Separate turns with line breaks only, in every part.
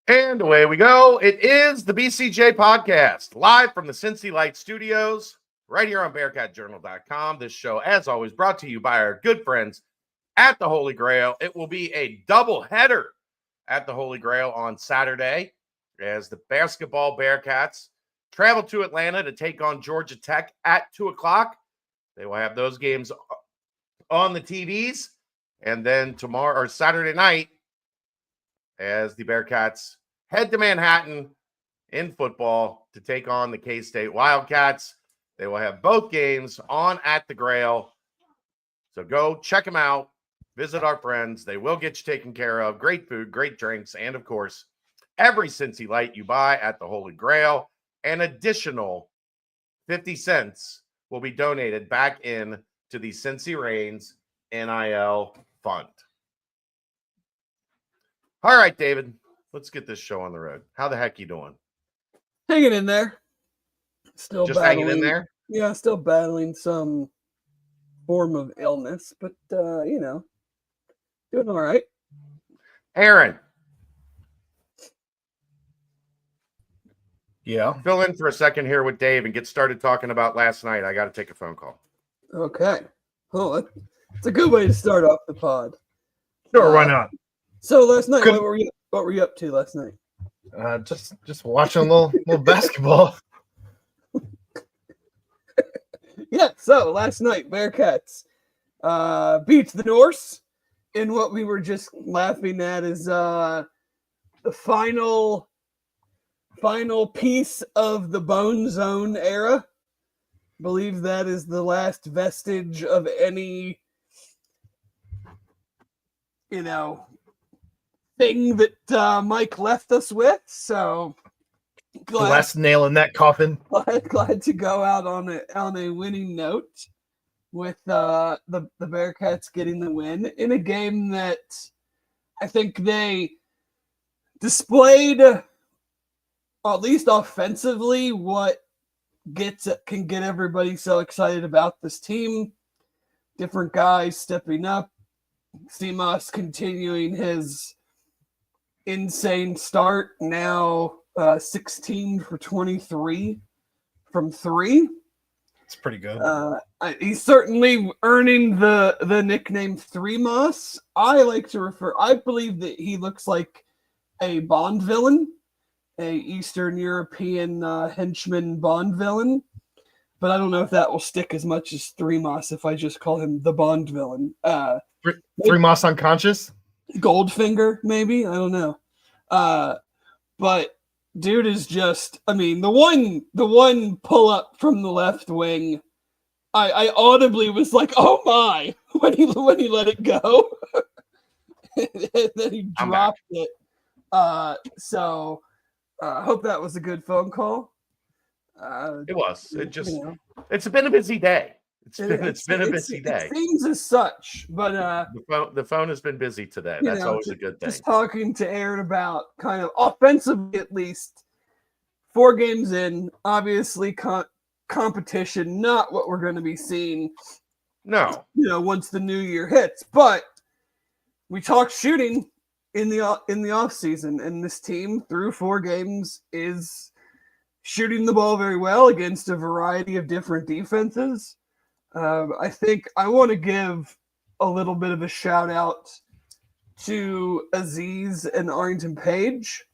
And away we go. It is the BCJ Podcast, live from the Cincy Light Studios, right here on BearcatJournal.com. This show, as always, brought to you by our good friends at the Holy Grail. It will be a doubleheader at the Holy Grail on Saturday as the basketball Bearcats travel to Atlanta to take on Georgia Tech at 2 o'clock. They will have those games on the TVs. And then tomorrow or Saturday night, as the Bearcats head to Manhattan in football to take on the K-State Wildcats. They will have both games on at the Grail. So go check them out. Visit our friends. They will get you taken care of. Great food, great drinks, and, of course, every Cincy Light you buy at the Holy Grail, an additional 50 cents will be donated back in to the Cincy Reigns NIL Fund. All right, David, let's get this show on the road. How the heck you doing?
Hanging in there. Still
just
battling.
Hanging in there?
Yeah, still battling some form of illness, but, doing all right.
Aaron.
Yeah.
Fill in for a second here with Dave and get started talking about last night. I got to take a phone call.
Okay. Oh, it's a good way to start off the pod.
Sure, why not?
So last night, what were you up to last night?
Just watching a little basketball.
Yeah, so last night, Bearcats beat the Norse in what we were just laughing at is the final piece of the Bone Zone era. I believe that is the last vestige of any, thing that Mike left us with. So
The last nail in that coffin.
glad to go out on a winning note with the Bearcats getting the win in a game that I think they displayed, at least offensively, what can get everybody so excited about this team. Different guys stepping up. Simas continuing his insane start, now 16 for 23 from three.
It's pretty good.
He's certainly earning the nickname Three Moss. I believe that he looks like a Bond villain, a Eastern European henchman Bond villain. But I don't know if that will stick as much as Three Moss if I just call him the Bond villain.
Three Moss unconscious?
Goldfinger, maybe? I don't know. But dude is just, the one pull up from the left wing, I audibly was like, oh my, when he let it go. And then he dropped it. So hope that was a good phone call.
It was. It's been a busy day. It's been a busy day.
It seems as such, but
the phone has been busy today. That's always a good thing.
Just talking to Aaron about kind of offensively, at least 4 games in, obviously competition, not what we're going to be seeing.
No,
once the new year hits. But we talked shooting in the off season, and this team through 4 games is shooting the ball very well against a variety of different defenses. I think I want to give a little bit of a shout out to Aziz and Arlington Page.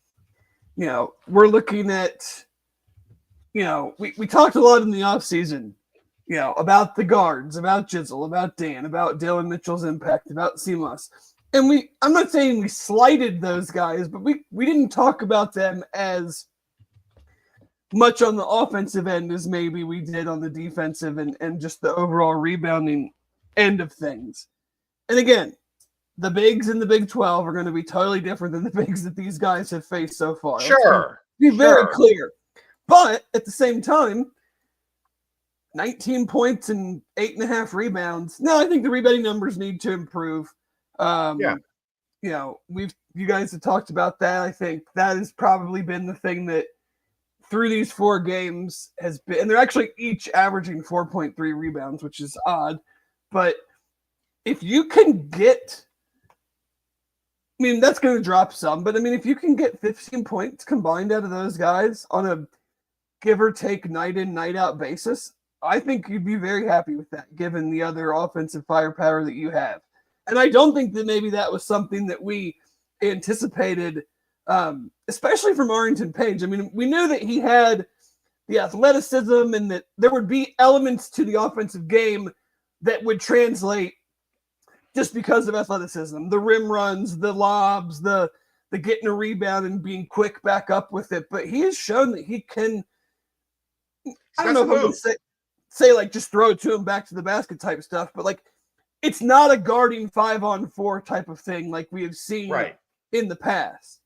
We're looking at, we talked a lot in the offseason, about the guards, about Jizzle, about Dan, about Dylan Mitchell's impact, about Simas. And I'm not saying we slighted those guys, but we didn't talk about them as much on the offensive end as maybe we did on the defensive and just the overall rebounding end of things. And again, the bigs in the Big 12 are going to be totally different than the bigs that these guys have faced so far.
Sure.
Be very clear. But at the same time, 19 points and 8.5 rebounds. Now, I think the rebounding numbers need to improve. You guys have talked about that. I think that has probably been the thing that through these 4 games has been, and they're actually each averaging 4.3 rebounds, which is odd. But if you can get I mean, that's going to drop some, but I mean, if you can get 15 points combined out of those guys on a give or take night in, night out basis, I think you'd be very happy with that, given the other offensive firepower that you have. And I don't think that maybe that was something that we anticipated, especially from Arrington Page. I mean, we knew that he had the athleticism and that there would be elements to the offensive game that would translate just because of athleticism, the rim runs, the lobs, the getting a rebound and being quick back up with it. But he has shown that he can, I don't know if I'm going to say like just throw it to him back to the basket type stuff, but like it's not a guarding 5-on-4 type of thing like we have seen in the past.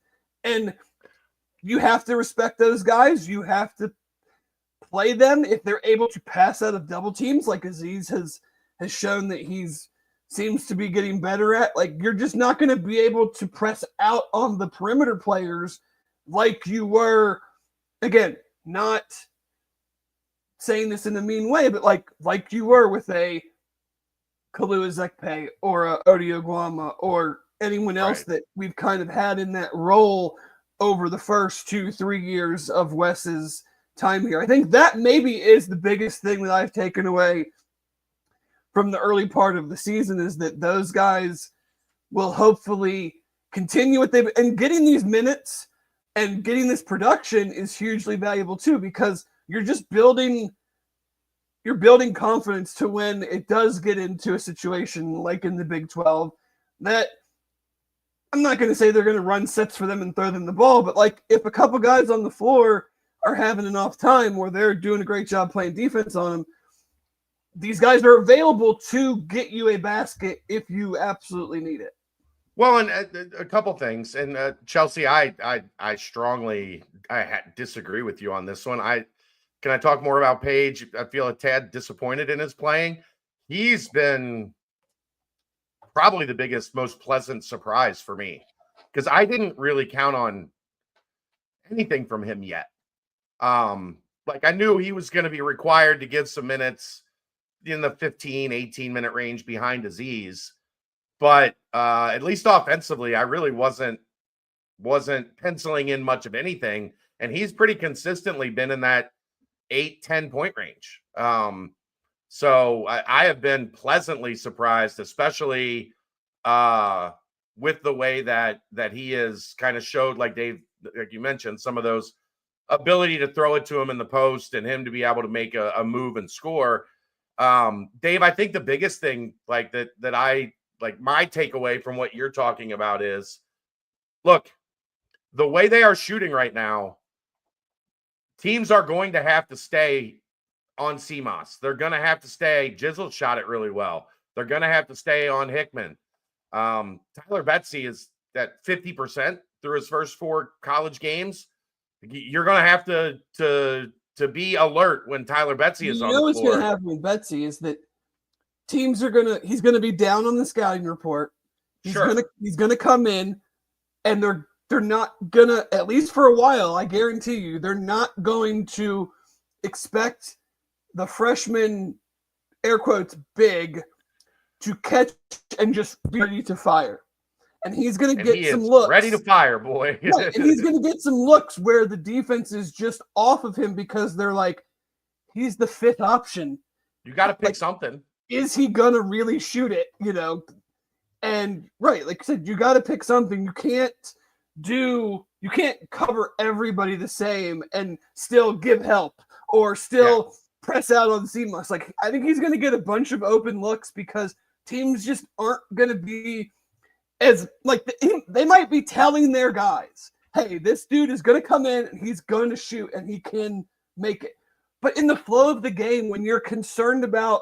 And you have to respect those guys. You have to play them if they're able to pass out of double teams like Aziz has shown that he's seems to be getting better at. Like, you're just not going to be able to press out on the perimeter players like you were, again, not saying this in a mean way, but like you were with a Kalua Zekpe or a Odio Guama or anyone else that we've kind of had in that role over the first 2-3 years of Wes's time here. I think that maybe is the biggest thing that I've taken away from the early part of the season, is that those guys will hopefully continue what they've, and getting these minutes and getting this production is hugely valuable too, because you're building confidence to when it does get into a situation like in the Big 12 that I'm not going to say they're going to run sets for them and throw them the ball, but like if a couple guys on the floor are having an off time or they're doing a great job playing defense on them, these guys are available to get you a basket if you absolutely need it.
Well, and a couple things, and Chelsea, I strongly disagree with you on this one. Can I talk more about Page? I feel a tad disappointed in his playing. He's been probably the biggest, most pleasant surprise for me, because I didn't really count on anything from him yet. Like I knew he was going to be required to give some minutes in the 15, 18-minute range behind Aziz. But at least offensively, I really wasn't penciling in much of anything. And he's pretty consistently been in that 8-10 point range. So I have been pleasantly surprised, especially with the way that he is kind of showed, like Dave, like you mentioned, some of those ability to throw it to him in the post and him to be able to make a move and score. Dave, I think the biggest thing like that I like my takeaway from what you're talking about is, look, the way they are shooting right now, teams are going to have to stay on CMOS. They're going to have to stay. Jizzle shot it really well. They're going to have to stay on Hickman. Tyler Betsy is at 50% through his first 4 college games. You're going to have to be alert when Tyler Betsy is on the floor.
What's going to happen with Betsy is that teams are he's going to be down on the scouting report. He's going to come in, and they're not going to, at least for a while, I guarantee you, they're not going to expect the freshman, air quotes, big, to catch and just be ready to fire. And he's going to get some looks.
Ready to fire, boy.
Right, and he's going to get some looks where the defense is just off of him because they're like, he's the 5th option.
You got to pick something.
Is he going to really shoot it? And right, like I said, you got to pick something. You can't cover everybody the same and still give help or still press out on CMOS. Like, I think he's going to get a bunch of open looks because teams just aren't going to be as like they might be telling their guys, hey, this dude is going to come in and he's going to shoot and he can make it. But in the flow of the game, when you're concerned about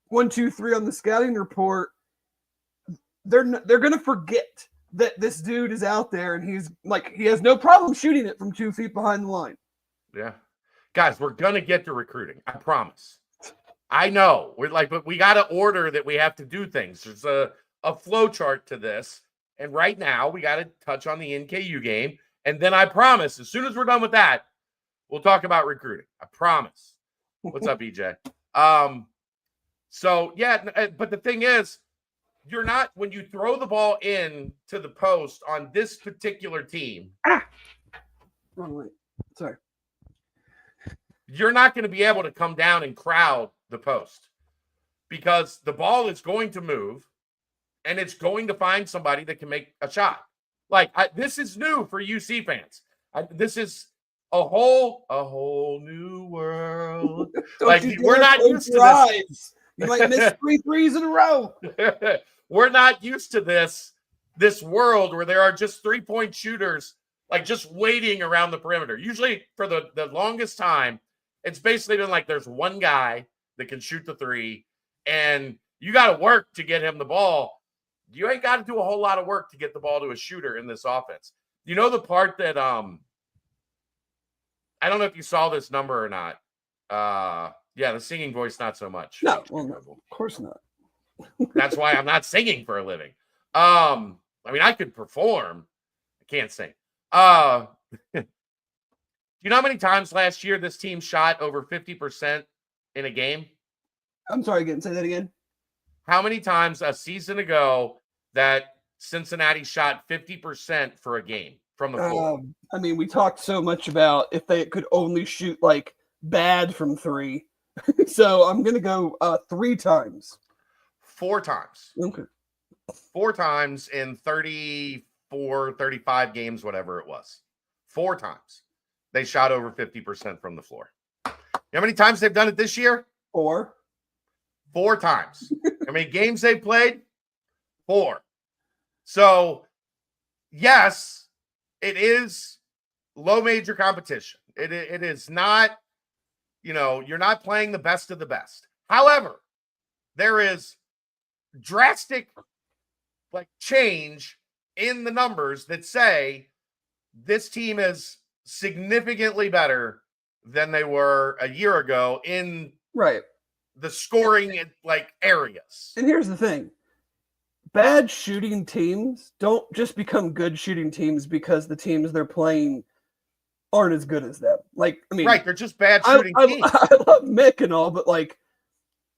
1, 2, 3 on the scouting report, they're going to forget that this dude is out there and he's like, he has no problem shooting it from 2 feet behind the line.
Yeah. Guys, we're going to get to recruiting. I promise. I know but we got to order that we have to do things. There's a flow chart to this. And right now we got to touch on the NKU game. And then I promise, as soon as we're done with that, we'll talk about recruiting. I promise. What's up, EJ? So yeah, but the thing is, you're not, when you throw the ball in to the post on this particular team.
Wrong way. Sorry.
You're not going to be able to come down and crowd the post because the ball is going to move and it's going to find somebody that can make a shot. Like, this is new for UC fans. This is a whole new world. Like, we're not used to this.
You might miss 3 threes in a row.
We're not used to this world where there are just 3-point shooters, like, just waiting around the perimeter. Usually for the longest time, it's basically been like there's one guy that can shoot the 3, and you got to work to get him the ball. You ain't got to do a whole lot of work to get the ball to a shooter in this offense. You know the part that I don't know if you saw this number or not. Yeah, the singing voice, not so much.
No, well, no, of course not.
That's why I'm not singing for a living. I mean, I could perform. I can't sing. Do you know how many times last year this team shot over 50% in a game?
I'm sorry, again. Say that again.
How many times a season ago that Cincinnati shot 50% for a game from the floor?
I mean, we talked so much about if they could only shoot like bad from 3. So I'm going to go 3 times.
4 times.
Okay.
4 times in 34, 35 games, whatever it was. 4 times. They shot over 50% from the floor. You know how many times they've done it this year?
4.
4 times. How many games they've played? 4. So, yes, it is low major competition. It is not, you're not playing the best of the best. However, there is drastic change in the numbers that say this team is significantly better than they were a year ago in the scoring areas.
And here's the thing. Bad shooting teams don't just become good shooting teams because the teams they're playing aren't as good as them.
They're just bad shooting teams.
I love Mick and all, but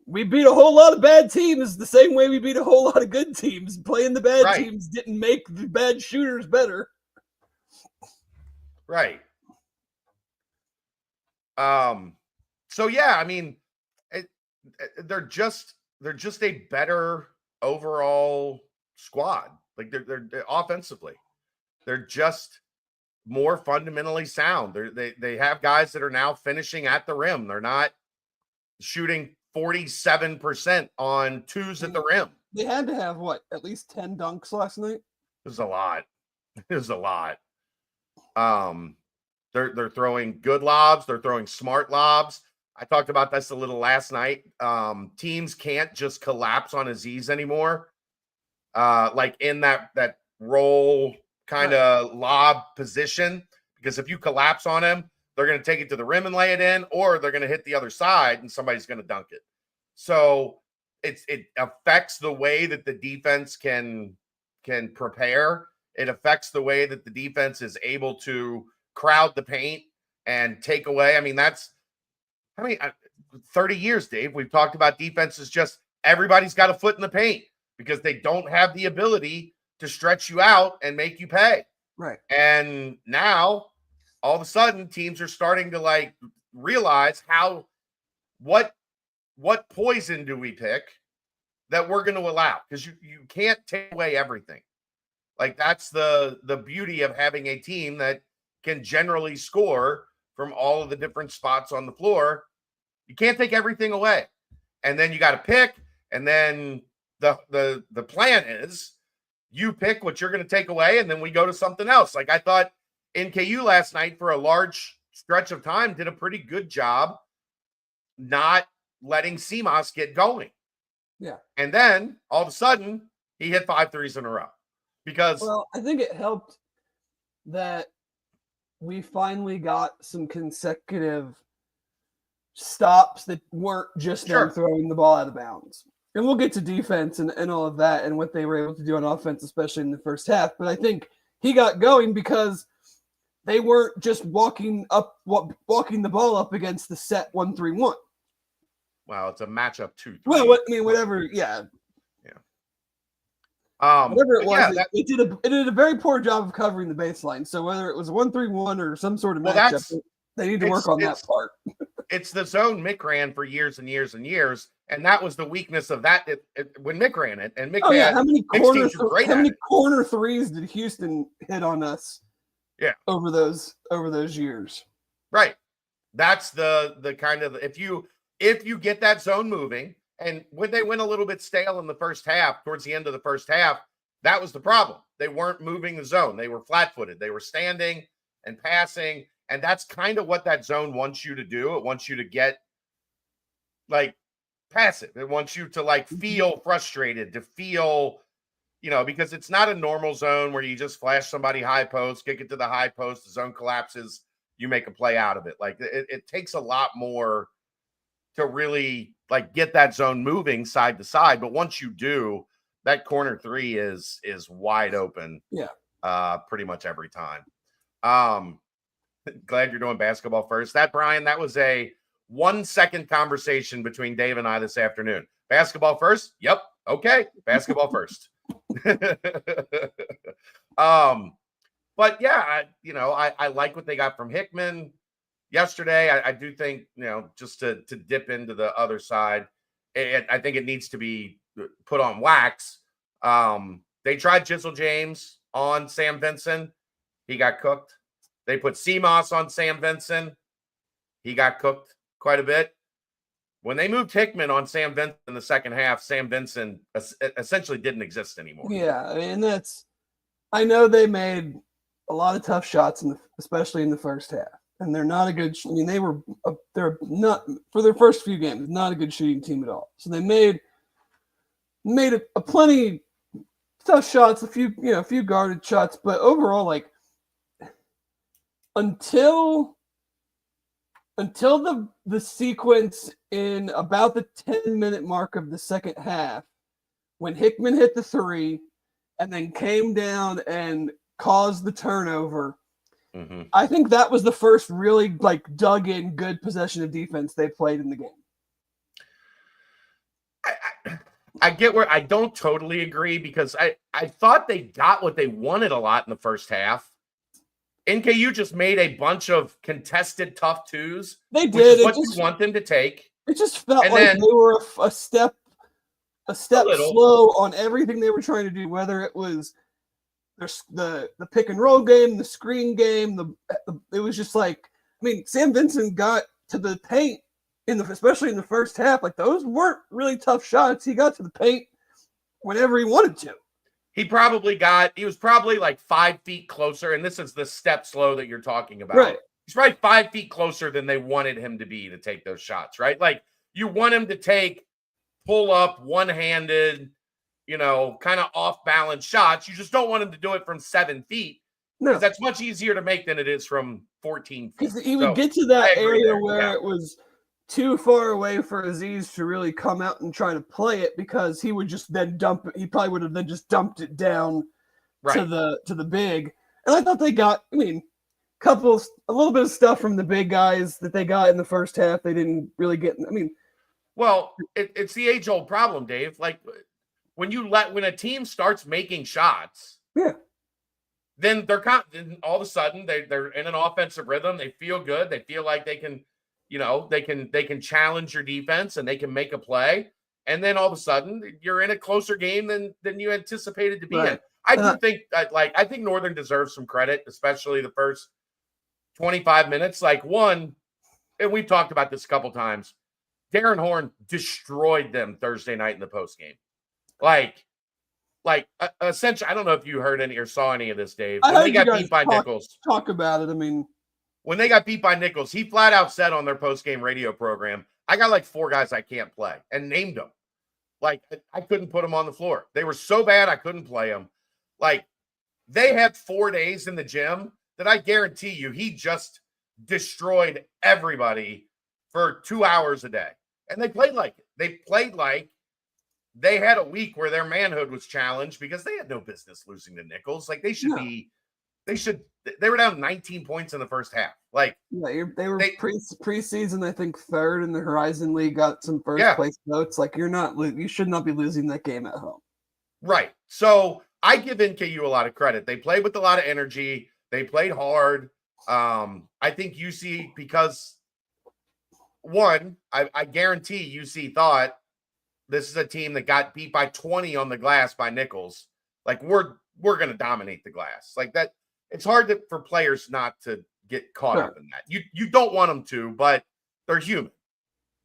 we beat a whole lot of bad teams the same way we beat a whole lot of good teams. Playing the bad teams didn't make the bad shooters better.
Right. So yeah, I mean, they're just a better overall squad. They're offensively, they're just more fundamentally sound. They have guys that are now finishing at the rim. They're not shooting 47% on 2s at the rim.
They had to have at least 10 dunks last night.
It was a lot. It was a lot. They're throwing good lobs. They're throwing smart lobs. I talked about this a little last night. Teams can't just collapse on Aziz anymore. In that roll kind of lob position, because if you collapse on him, they're going to take it to the rim and lay it in, or they're going to hit the other side and somebody's going to dunk it. So it affects the way that the defense can prepare. It affects the way that the defense is able to crowd the paint and take away. I mean, 30 years, Dave, we've talked about defenses just everybody's got a foot in the paint because they don't have the ability to stretch you out and make you pay.
Right.
And now all of a sudden teams are starting to realize what poison do we pick that we're going to allow? Because you can't take away everything. That's the beauty of having a team that can generally score from all of the different spots on the floor. You can't take everything away. And then you got to pick. And then the plan is you pick what you're going to take away, and then we go to something else. I thought NKU last night for a large stretch of time did a pretty good job not letting CMOS get going.
Yeah.
And then all of a sudden he hit 5 threes in a row because
I think it helped that we finally got some consecutive stops that weren't just them throwing the ball out of bounds. And we'll get to defense and all of that and what they were able to do on offense, especially in the first half. But I think he got going because they weren't just walking the ball up against the set 1-3-1.
Well, it's a matchup 2-3.
Well, whatever. Yeah. Whatever it
but
was,
yeah,
it did a very poor job of covering the baseline. So whether it was 1-3-1 or some sort of matchup, they need to work on that part.
It's the zone Mick ran for years and years and years, and that was the weakness of that when Mick ran it. And Mick
how many corner threes did Houston hit on us?
Yeah,
over those years.
Right. That's the kind of if you get that zone moving, and when they went a little bit stale in the first half, towards the end of the first half, that was the problem. They weren't moving the zone. They were flat-footed. They were standing and passing, and that's kind of what that zone wants you to do. It wants you to get like passive. It wants you to like feel frustrated, to feel, because it's not a normal zone where you just flash somebody high post, kick it to the high post, the zone collapses, you make a play out of it. Like it takes a lot more to really like get that zone moving side to side. But once you do, that corner three is wide open.
Yeah.
Pretty much every time. Glad you're doing basketball first. Brian, that was a 1 second conversation between Dave and I this afternoon. Basketball first? Yep. Okay. Basketball first. But yeah, I like what they got from Hickman yesterday. I do think, just to dip into the other side, I think it needs to be put on wax. They tried Jizzle James on Sam Vinson. He got cooked. They put CMOS on Sam Vinson. He got cooked quite a bit. When they moved Hickman on Sam Vinson in the second half, Sam Vinson essentially didn't exist anymore.
Yeah, I know they made a lot of tough shots, especially in the first half. And they're not a good – they're not – for their first few games, not a good shooting team at all. So they made a plenty tough shots, a few guarded shots. But overall, like, until the sequence in about the 10-minute mark of the second half, when Hickman hit the three and then came down and caused the turnover, I think that was the first really like dug in good possession of defense they played in the game.
I get where I don't totally agree, because I thought they got what they wanted a lot in the first half. NKU just made a bunch of contested tough twos.
They did.
Which is what you want them to take.
It just felt like they were a step slow on everything they were trying to do, whether it was the pick and roll game, the screen game. It was just like, Sam Vinson got to the paint especially in the first half. Like, those weren't really tough shots. He got to the paint whenever he wanted to.
He was probably like 5 feet closer. And this is the step slow that you're talking about.
Right.
He's probably 5 feet closer than they wanted him to be to take those shots, right? Like, you want him to pull up one-handed, kind of off-balance shots. You just don't want him to do it from 7 feet. No. Because that's much easier to make than it is from 14 feet.
He would get to that area where it was too far away for Aziz to really come out and try to play it, because he would just then dump it. He probably would have then just dumped it down to the big. And I thought they got, a little bit of stuff from the big guys that they got in the first half. They didn't really get.
Well, it's the age-old problem, Dave. Like, when a team starts making shots, then then all of a sudden they're in an offensive rhythm. They feel good. They feel like they can. They can challenge your defense and they can make a play. And then all of a sudden you're in a closer game than you anticipated to be in. I think Northern deserves some credit, especially the first 25 minutes. Like, one, and we've talked about this a couple times, Darren Horn destroyed them Thursday night in the post game. Essentially, I don't know if you heard any or saw any of this, Dave.
When they got beat by Nichols. Talk about it.
When they got beat by Nichols, he flat out said on their post-game radio program, I got like 4 guys I can't play, and named them. Like, I couldn't put them on the floor. They were so bad I couldn't play them. Like, they had 4 days in the gym that I guarantee you he just destroyed everybody for 2 hours a day. And they played like it. They played like they had a week where their manhood was challenged, because they had no business losing to Nichols. Like, they were down 19 points in the first half. Like,
they were preseason, I think, third in the Horizon League, got some first place votes. Like, you should not be losing that game at home.
Right. So I give NKU a lot of credit. They played with a lot of energy. They played hard. I think UC, because one, I guarantee UC thought this is a team that got beat by 20 on the glass by Nichols. Like we're going to dominate the glass. Like that. It's hard for players not to get caught up in that. You don't want them to, but they're human.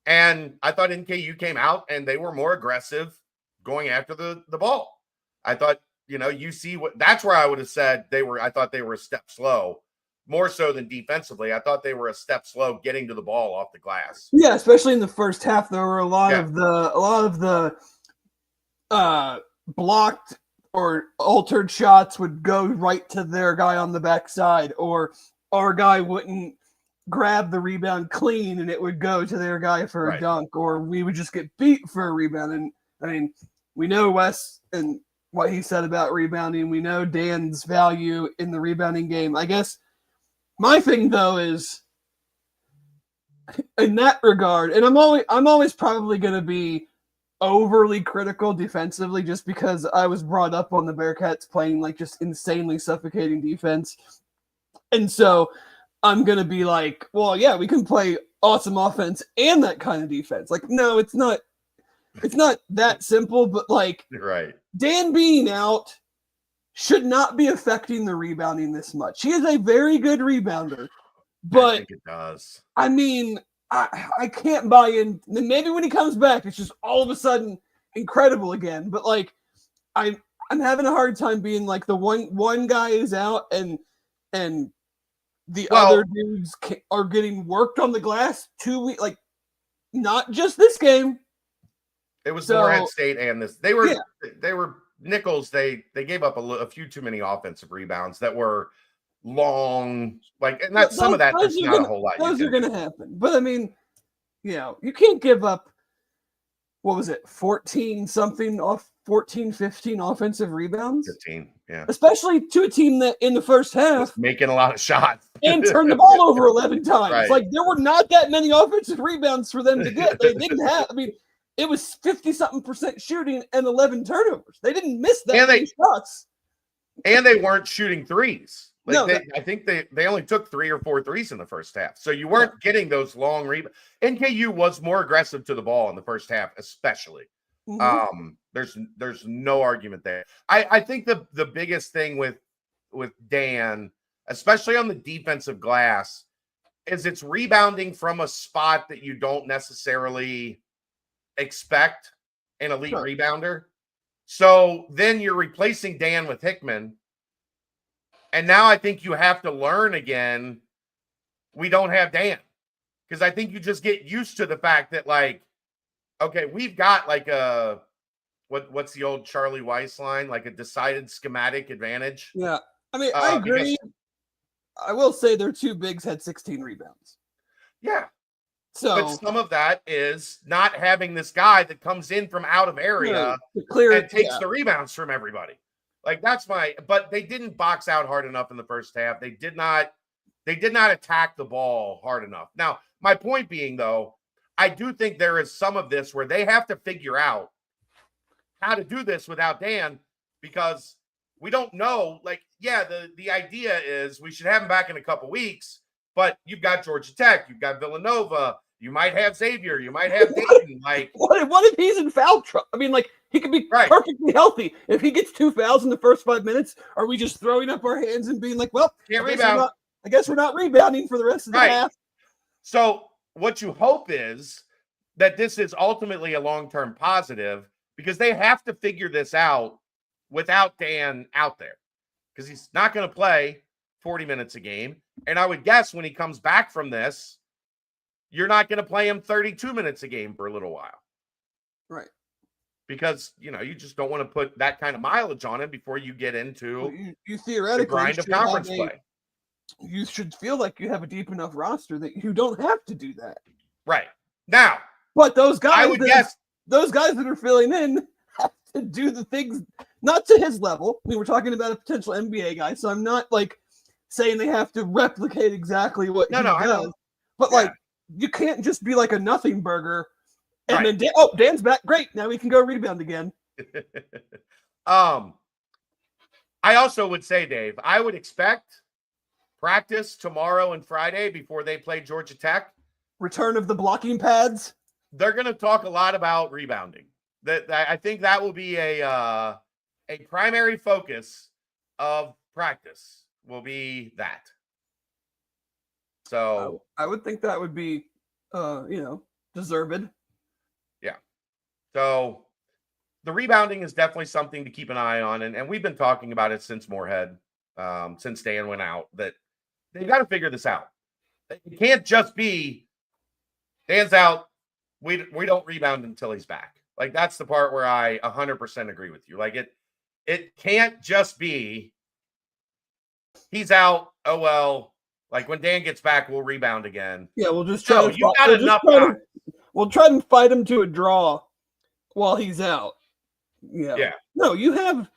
And I thought NKU came out and they were more aggressive going after the ball. I thought, UC, that's where I would have said I thought they were a step slow, more so than defensively. I thought they were a step slow getting to the ball off the glass.
Yeah, especially in the first half, there were a lot of the blocked or altered shots would go right to their guy on the backside, or our guy wouldn't grab the rebound clean and it would go to their guy for a dunk, or we would just get beat for a rebound. And I mean, we know Wes and what he said about rebounding. We know Dan's value in the rebounding game. I guess my thing though is in that regard, and I'm always probably going to be overly critical defensively just because I was brought up on the Bearcats playing like just insanely suffocating defense. And so I'm going to be like, well, yeah, we can play awesome offense and that kind of defense. Like, no, it's not that simple, but like Dan being out should not be affecting the rebounding this much. He is a very good rebounder, but I
think it does.
I mean, I can't buy in. Maybe when he comes back, it's just all of a sudden incredible again. But like, I'm having a hard time being like the one guy is out and the other dudes are getting worked on the glass 2 weeks. Like, not just this game.
It was Morehead State and this. They were Nichols. They gave up a few too many offensive rebounds that were long, and that's some of that. There's not a whole lot.
Those are going to happen, but I mean, you can't give up. What was it? 14 something off 14, 15 offensive rebounds.
15, yeah.
Especially to a team that in the first half
was making a lot of shots
and turned the ball over 11 times. Right. Like there were not that many offensive rebounds for them to get. They didn't have. I mean, it was 50-something% shooting and 11 turnovers. They didn't miss that many shots.
And they weren't shooting threes. I think they only took 3 or 4 threes in the first half. So you weren't getting those long rebounds. NKU was more aggressive to the ball in the first half, especially. Mm-hmm. There's no argument there. I think the biggest thing with Dan, especially on the defensive glass, is it's rebounding from a spot that you don't necessarily expect an elite rebounder. So then you're replacing Dan with Hickman. And now I think you have to learn again, we don't have Dan. Because I think you just get used to the fact that, okay, we've got what's the old Charlie Weiss line? Like a decided schematic advantage.
Yeah. I mean, I agree. I will say their 2 bigs had 16 rebounds.
Yeah. But some of that is not having this guy that comes in from out of area and takes the rebounds from everybody. But they didn't box out hard enough in the first half. They did not attack the ball hard enough. Now, my point being, though, I do think there is some of this where they have to figure out how to do this without Dan, because we don't know. The idea is we should have him back in a couple weeks, but you've got Georgia Tech, you've got Villanova, you might have Xavier, you might have Dayton.
What if he's in foul trouble? I mean, he could be perfectly healthy. If he gets 2 fouls in the first 5 minutes, are we just throwing up our hands and being like, well,
can't rebound?
I guess we're not rebounding for the rest of the half.
So what you hope is that this is ultimately a long-term positive, because they have to figure this out without Dan out there, because he's not going to play 40 minutes a game. And I would guess when he comes back from this, you're not going to play him 32 minutes a game for a little while.
Right.
Because, you just don't want to put that kind of mileage on him before you get into
you theoretically
the grind of conference play.
You should feel like you have a deep enough roster that you don't have to do that.
Right. Now,
but those guys,
I would guess
those guys that are filling in have to do the things not to his level. I mean, we're talking about a potential NBA guy, so I'm not saying they have to replicate exactly what he does. But you can't just be like a nothing burger and then Dan's back. Great. Now we can go rebound again.
I also would say, Dave, I would expect practice tomorrow and Friday before they play Georgia Tech.
Return of the blocking pads.
They're going to talk a lot about rebounding. That I think that will be a primary focus of practice. Will be that. So
I would think that would be, deserved.
Yeah. So the rebounding is definitely something to keep an eye on, and we've been talking about it since Moorhead, since Dan went out, that they've got to figure this out. It can't just be Dan's out. We don't rebound until he's back. Like, that's the part where I 100% agree with you. Like, it can't just be he's out. Oh, well, like when Dan gets back, we'll rebound again.
Yeah, we'll just try to
you got enough time.
We'll try and fight him to a draw while he's out. Yeah. No, you have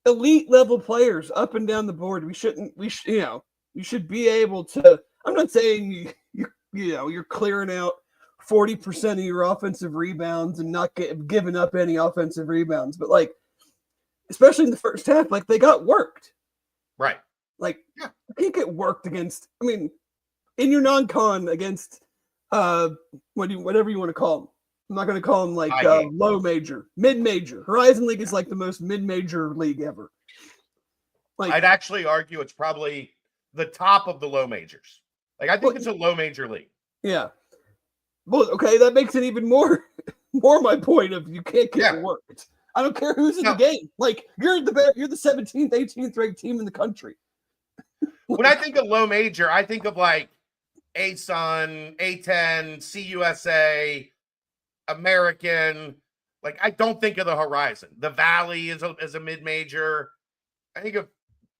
elite level players up and down the board. You should be able to. I'm not saying you're clearing out 40% of your offensive rebounds and not giving up any offensive rebounds, but like, especially in the first half, like they got worked.
Right.
Like, you can't get worked against. I mean, in your non-con against whatever you want to call them. I'm not going to call them like low major, mid-major. Horizon League is like the most mid-major league ever. Like,
I'd actually argue it's probably the top of the low majors. Like, I think it's a low major league.
Yeah. Well, okay, that makes it even more my point of you can't get worked. I don't care who's in the game. Like, you're the 17th, 18th ranked team in the country.
When I think of low major, I think of like ASUN, A10, CUSA, American. Like, I don't think of the Horizon. The Valley is a mid-major. I think of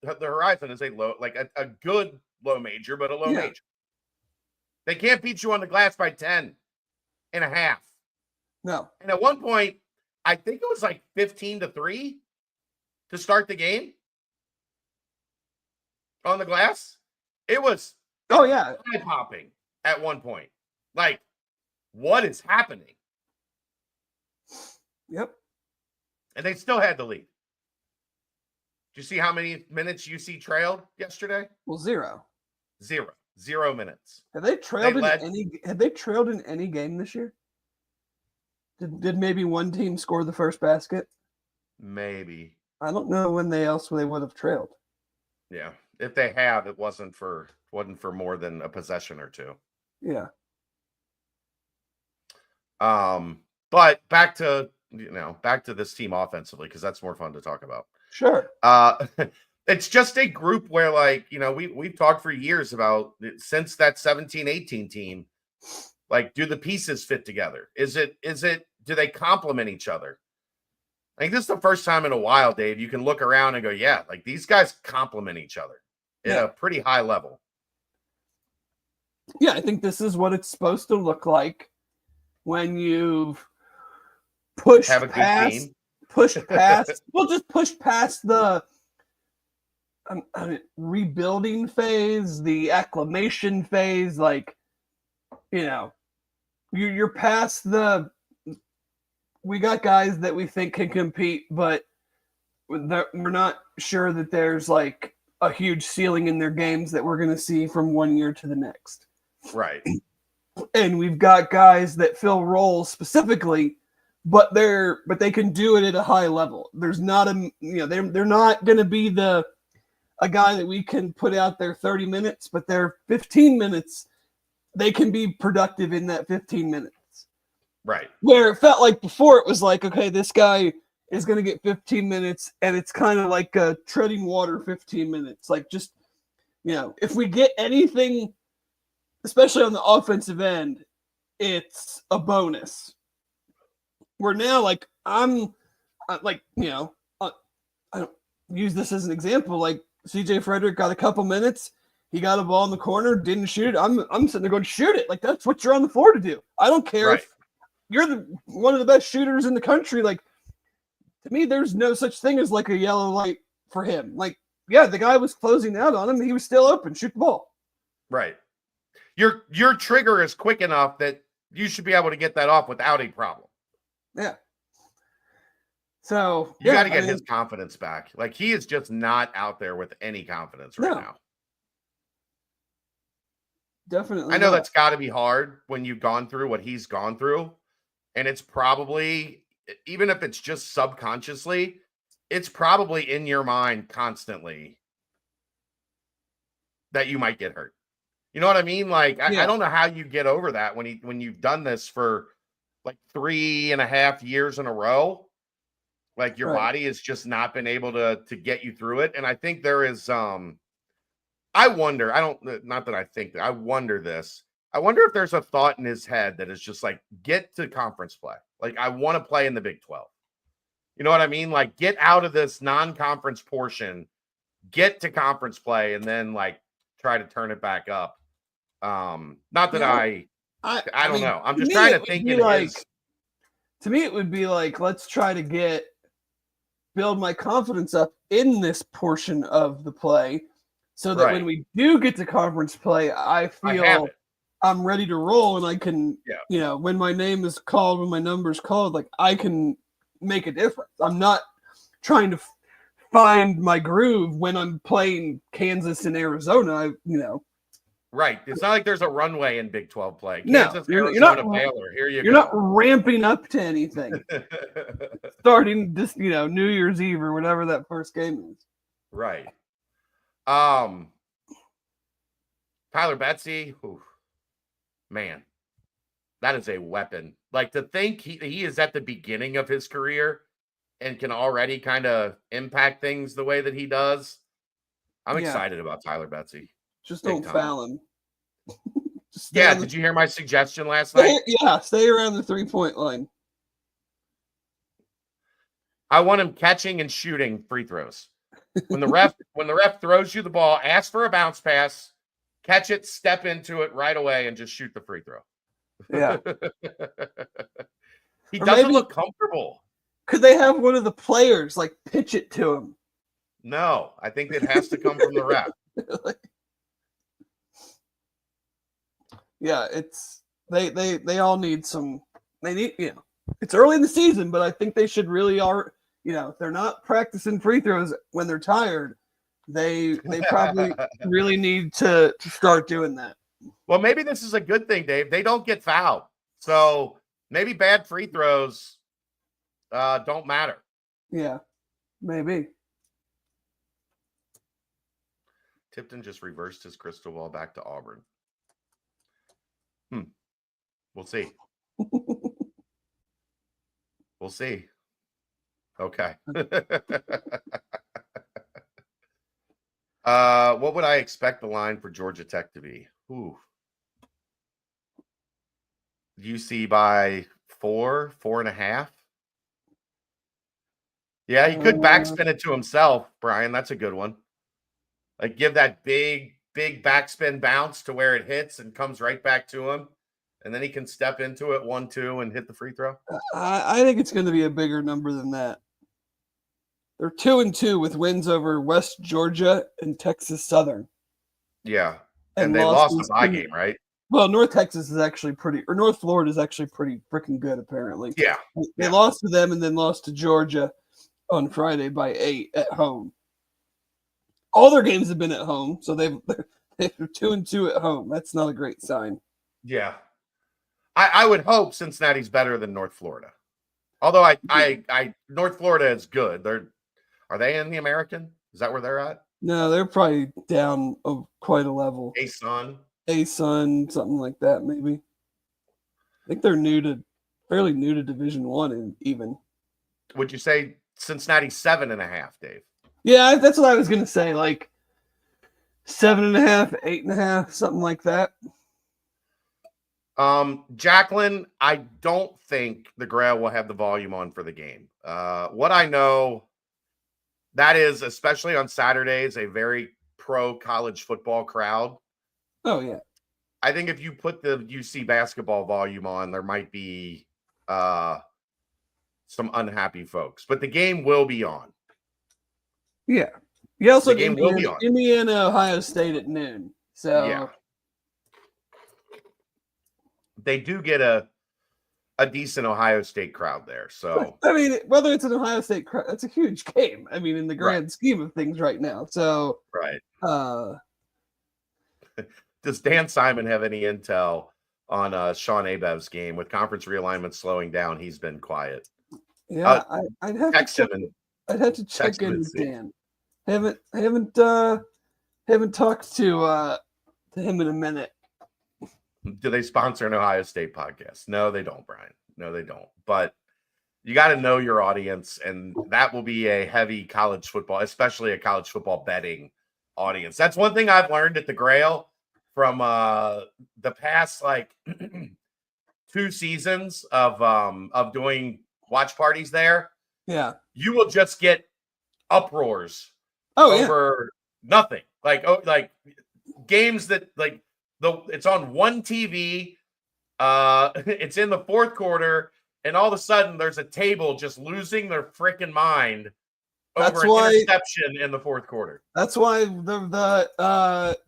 the Horizon as a low, like a good low major, but a low major. They can't beat you on the glass by 10 and a half.
No.
And at one point, I think it was like 15-3 to start the game on the glass. It was eye-popping at one point. Like, what is happening?
Yep.
And they still had the lead. Did you see how many minutes UC trailed yesterday?
Well, 0
minutes.
Have they trailed in any game this year? Did maybe one team score the first basket?
Maybe.
I don't know when they would have trailed.
Yeah. If they have, it wasn't for more than a possession or two.
Yeah.
But back to this team offensively, because that's more fun to talk about.
Sure.
It's just a group where, like, we've talked for years about, since that 17-18 team, like, do the pieces fit together? Do they complement each other? I think this is the first time in a while, Dave, you can look around and go, yeah, like, these guys complement each other at a pretty high level.
Yeah, I think this is what it's supposed to look like when you've pushed past the rebuilding phase, the acclimation phase. Like, you're past we got guys that we think can compete, but we're not sure that there's like a huge ceiling in their games that we're going to see from one year to the next.
Right.
And we've got guys that fill roles specifically, but they can do it at a high level. There's not they're not going to be a guy that we can put out there 30 minutes, but they're 15 minutes. They can be productive in that 15 minutes.
Right.
Where it felt like before, it was like, okay, this guy is going to get 15 minutes, and it's kind of like a treading water 15 minutes. Like, just, if we get anything, especially on the offensive end, it's a bonus. We're now like, I don't use this as an example. Like, CJ Frederick got a couple minutes. He got a ball in the corner, didn't shoot it. I'm sitting there going, shoot it. Like, that's what you're on the floor to do. I don't care if you're one of the best shooters in the country. Like, to me, there's no such thing as like a yellow light for him. Like, yeah, the guy was closing out on him. He was still open. Shoot the ball.
Right. Your trigger is quick enough that you should be able to get that off without a problem.
Yeah. So
you got to get his confidence back. Like, he is just not out there with any confidence right now.
Definitely.
I know that's got to be hard when you've gone through what he's gone through. And it's probably, even if it's just subconsciously, it's probably in your mind constantly that you might get hurt. You know what I mean? Like, I don't know how you get over that when you've done this for like 3.5 years in a row. Like, your body has just not been able to get you through it. And I think there is, I wonder this. I wonder if there's a thought in his head that is just like, get to conference play. Like, I want to play in the Big 12. You know what I mean? Like, get out of this non-conference portion, get to conference play, and then like try to turn it back up. Not that I don't know. I'm just trying to think in his.
To me, it would be like, let's try to build my confidence up in this portion of the play, so that when we do get to conference play, I feel I'm ready to roll, and I can, when my name is called, when my number is called, like, I can make a difference. I'm not trying to find my groove when I'm playing Kansas and Arizona.
Right. It's not like there's a runway in Big 12 play.
Kansas,
Arizona, Baylor. Here you go.
You're not ramping up to anything. Starting just, New Year's Eve or whatever that first game is.
Right. Tyler Betsy, man, that is a weapon. Like, to think he is at the beginning of his career and can already kind of impact things the way that he does. I'm excited about Tyler Betsy.
Just don't foul him.
Did you hear my suggestion last night?
Stay around the 3-point line.
I want him catching and shooting free throws. When the ref throws you the ball, ask for a bounce pass, catch it, step into it right away, and just shoot the free throw.
Yeah.
He doesn't look comfortable.
Could they have one of the players like pitch it to him?
No, I think it has to come from the ref.
Yeah, it's they all need some. They need it's early in the season, but I think they should really if they're not practicing free throws when they're tired, they probably really need to start doing that.
Well, maybe this is a good thing, Dave. They don't get fouled, so maybe bad free throws don't matter.
Yeah, maybe.
Tipton just reversed his crystal ball back to Auburn. We'll see. We'll see. Okay. What would I expect the line for Georgia Tech to be? UC by 4.5. Yeah, he could backspin it to himself, Brian. That's a good one. Like, give that big backspin bounce to where it hits and comes right back to him. And then he can step into it 1-2 and hit the free throw.
I think it's going to be a bigger number than that. They're 2-2 with wins over West Georgia and Texas Southern.
Yeah. And they lost the bye game, right?
Well, North Texas is actually North Florida is actually pretty freaking good, apparently.
Yeah.
They lost to them and then lost to Georgia on Friday by 8 at home. All their games have been at home, so they're 2-2 at home. That's not a great sign.
Yeah. I would hope Cincinnati's better than North Florida. Although I North Florida is good. Are they in the American? Is that where they're at?
No, they're probably down quite a level.
A-Sun,
something like that, maybe. I think they're fairly new to Division I, and even.
Would you say Cincinnati 7.5, Dave?
Yeah, that's what I was gonna say. Like 7.5, 8.5, something like that.
Jacqueline, I don't think the Grail will have the volume on for the game. What I know, that is, especially on Saturdays, a very pro college football crowd.
Oh, yeah.
I think if you put the UC basketball volume on, there might be some unhappy folks. But the game will be on.
Yeah. You also
the game will be on.
Indiana, Ohio State at noon. So
yeah. They do get a a decent Ohio State crowd there. So
I mean, whether it's an Ohio State crowd, that's a huge game. I mean, in the grand
Right.
scheme of things right now. So
right.
uh
Does Dan Simon have any intel on Shon Abaev's game with conference realignment slowing down? He's been quiet.
yeah, I'd have to
Text
check.
him and
I'd have to check
text him
in
and
with
see.
Dan. Haven't talked to him in a minute.
Do they sponsor an Ohio State podcast? No, they don't, Brian. No, they don't. But you got to know your audience, and that will be a heavy college football, especially a college football betting audience. That's one thing I've learned at the Grail from the past like 2 seasons of doing watch parties there.
Yeah.
You will just get uproars
Oh
over nothing. Like games that like it's on one TV. It's in the fourth quarter, and all of a sudden there's a table just losing their freaking mind over an interception in the fourth quarter.
That's why the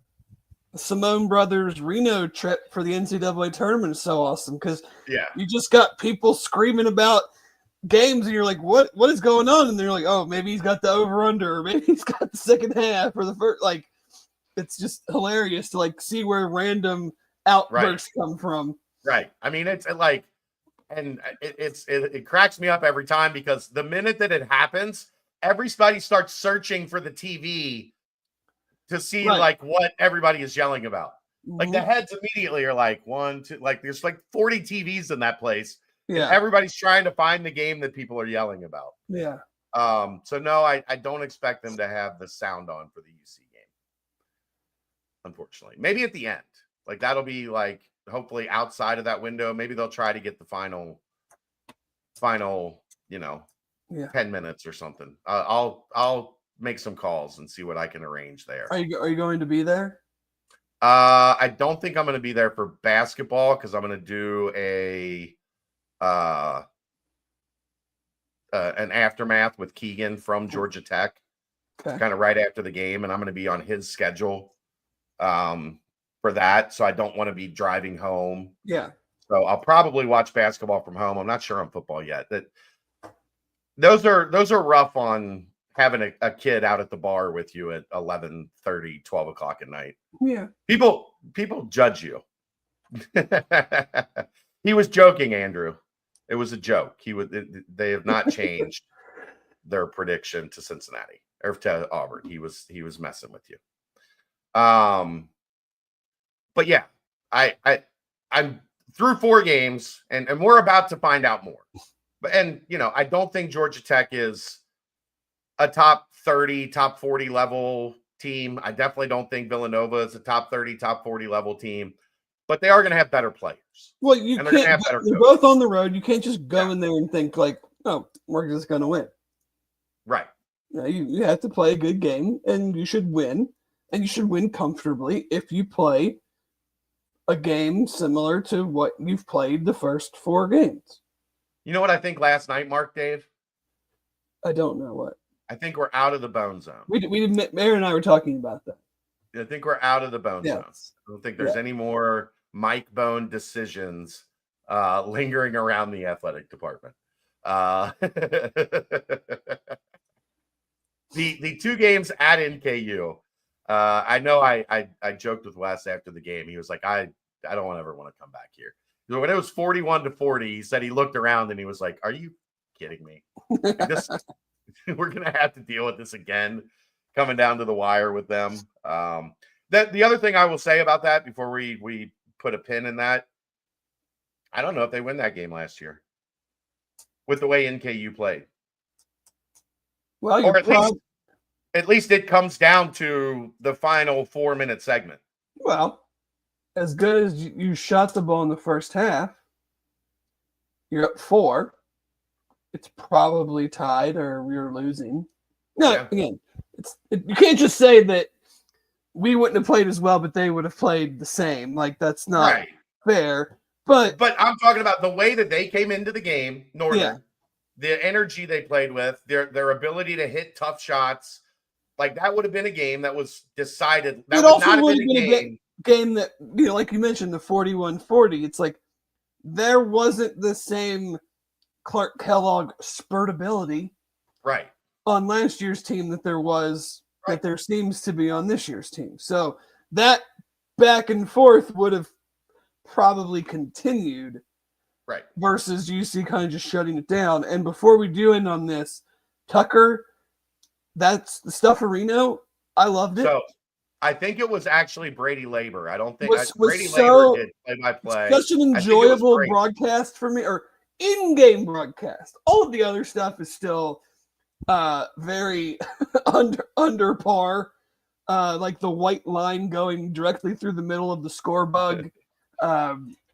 Simone brothers Reno trip for the NCAA tournament is so awesome, because you just got people screaming about games and you're like, what is going on? And they're like, oh, maybe he's got the over under, or maybe he's got the second half or the first. Like, it's just hilarious to like see where random outbursts come from.
Right. I mean, it's like, and it cracks me up every time, because the minute that it happens, everybody starts searching for the TV to see like what everybody is yelling about. Like the heads immediately are like 1, 2, like there's like 40 TVs in that place.
Yeah.
Everybody's trying to find the game that people are yelling about.
Yeah.
So no, I don't expect them to have the sound on for the UC game. Unfortunately, maybe at the end, like that'll be like hopefully outside of that window. Maybe they'll try to get the final, 10 minutes or something. I'll make some calls and see what I can arrange there.
Are you going to be there?
I don't think I'm going to be there for basketball, because I'm going to do an aftermath with Keegan from Georgia Tech, kind of right after the game, and I'm going to be on his schedule for that. So I don't want to be driving home.
Yeah.
So I'll probably watch basketball from home. I'm not sure on football yet. Those are rough on having a kid out at the bar with you at 11:30, 12 o'clock at night.
Yeah.
People judge you. He was joking, Andrew. It was a joke. They have not changed their prediction to Cincinnati or to Auburn. He was messing with you. But yeah, I'm through 4 games, and we're about to find out more. And I don't think Georgia Tech is a top 30, top 40 level team. I definitely don't think Villanova is a top 30, top 40 level team. But they are going to have better players.
Well, you can't. You're both on the road. You can't just go in there and think like, "Oh, we're just going to win."
Right.
You have to play a good game, and you should win, and you should win comfortably if you play a game similar to what you've played the first 4 games.
You know what I think last night, Mark, Dave?
I don't know what.
I think we're out of the bone zone.
Aaron and I were talking about that.
I think we're out of the bone zone. I don't think there's any more Mike Bone decisions lingering around the athletic department. The 2 games at NKU. I know I joked with Wes after the game. He was like, I don't ever want to come back here. When it was 41-40, he said he looked around and he was like, are you kidding me? We're going to have to deal with this again, coming down to the wire with them. The other thing I will say about that before we put a pin in that, I don't know if they win that game last year with the way NKU played.
Well,
or at least it comes down to the final 4-minute segment.
Well, as good as you shot the ball in the first half, you're up 4. It's probably tied or you're losing. No, again, you can't just say that we wouldn't have played as well, but they would have played the same. Like, that's not fair. But
I'm talking about the way that they came into the game, Northern, the energy they played with, their ability to hit tough shots. Like, that would have been a game that was decided. That would not have been a game
that, like you mentioned, the 41-40. It's like there wasn't the same Clark Kellogg spurtability
Right.
on last year's team that there was,
Right.
that there seems to be on this year's team. So that back and forth would have probably continued.
Right.
Versus UC kind of just shutting it down. And before we do end on this, Tucker, that's the Stufferino. I loved it.
So I think it was actually Brady Labor. I don't think
Was
Brady
so,
Labor did play-by-play.
Such an enjoyable broadcast for me, or in-game broadcast. All of the other stuff is still very under par. Like the white line going directly through the middle of the score bug.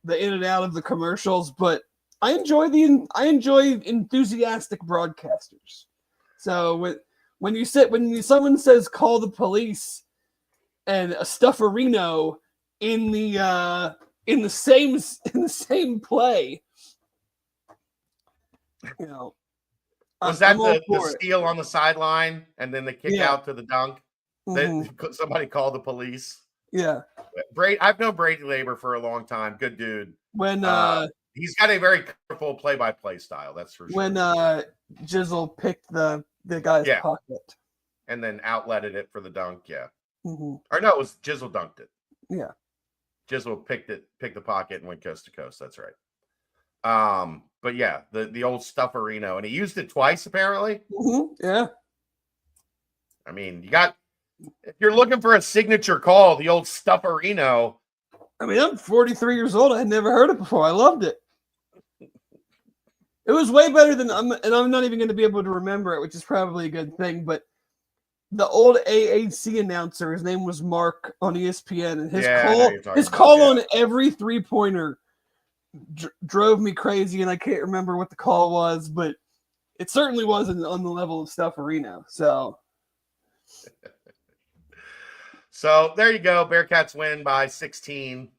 The in and out of the commercials, but I enjoy enthusiastic broadcasters. So when someone says call the police and a Stufferino in the same play, you know,
was that the steal on the sideline and then the kick out to the dunk?
Mm-hmm.
Somebody called the police.
Yeah.
I've known Brady Labor for a long time. Good dude.
When
he's got a very colorful play-by-play style, that's for sure.
When Jizzle picked the guy's pocket
and then outletted it for the dunk,
mm-hmm.
Or no, it was Jizzle dunked it.
Yeah.
Jizzle picked the pocket and went coast to coast. That's right. But yeah, the old Stufferino, and he used it twice apparently.
Mm-hmm. Yeah.
I mean, if you're looking for a signature call, the old Stufferino.
I mean, I'm 43 years old. I had never heard it before. I loved it. It was way better than I'm not even going to be able to remember it, which is probably a good thing. But the old AAC announcer, his name was Mark on ESPN, and his call on every 3-pointer drove me crazy, and I can't remember what the call was, but it certainly wasn't on the level of Stufferino.
So there you go. Bearcats win by 16.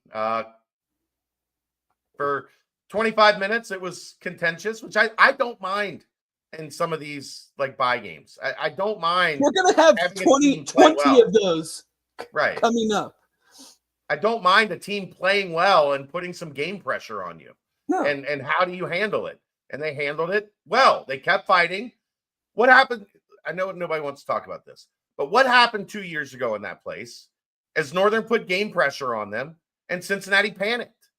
For 25 minutes, it was contentious, which I don't mind in some of these like bye games. I don't mind.
We're going to have 20 of those coming up.
I don't mind a team playing well and putting some game pressure on you.
No.
And how do you handle it? And they handled it well. They kept fighting. What happened? I know nobody wants to talk about this. But what happened 2 years ago in that place is Northern put game pressure on them and Cincinnati panicked.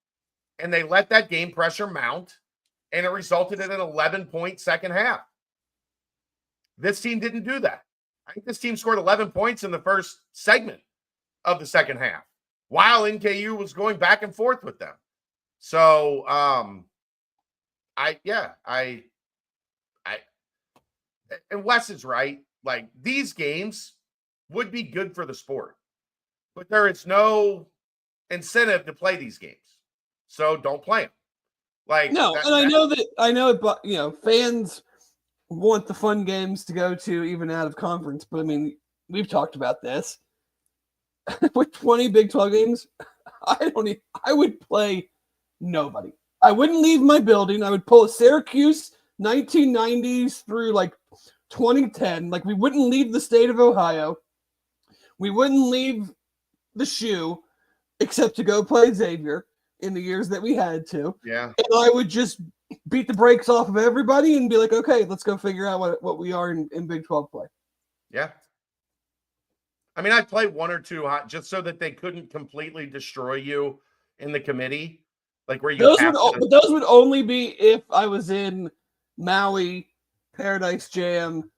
And they let that game pressure mount, and it resulted in an 11-point second half. This team didn't do that. I think this team scored 11 points in the first segment of the second half, while NKU was going back and forth with them. So, and Wes is right. Like, these games would be good for the sport, but there is no incentive to play these games. So don't play them. Like,
no, I know, but fans want the fun games to go to even out of conference. But I mean, we've talked about this. With 20 Big 12 games, I would play nobody. I wouldn't leave my building. I would pull a Syracuse 1990s through like 2010. Like, we wouldn't leave the state of Ohio. We wouldn't leave the shoe except to go play Xavier in the years that we had to.
Yeah.
And I would just beat the brakes off of everybody and be like, okay, let's go figure out what we are in Big 12 play.
Yeah. I mean, I'd play one or two just so that they couldn't completely destroy you in the committee. Like where you
those would only be if I was in Maui, Paradise Jam.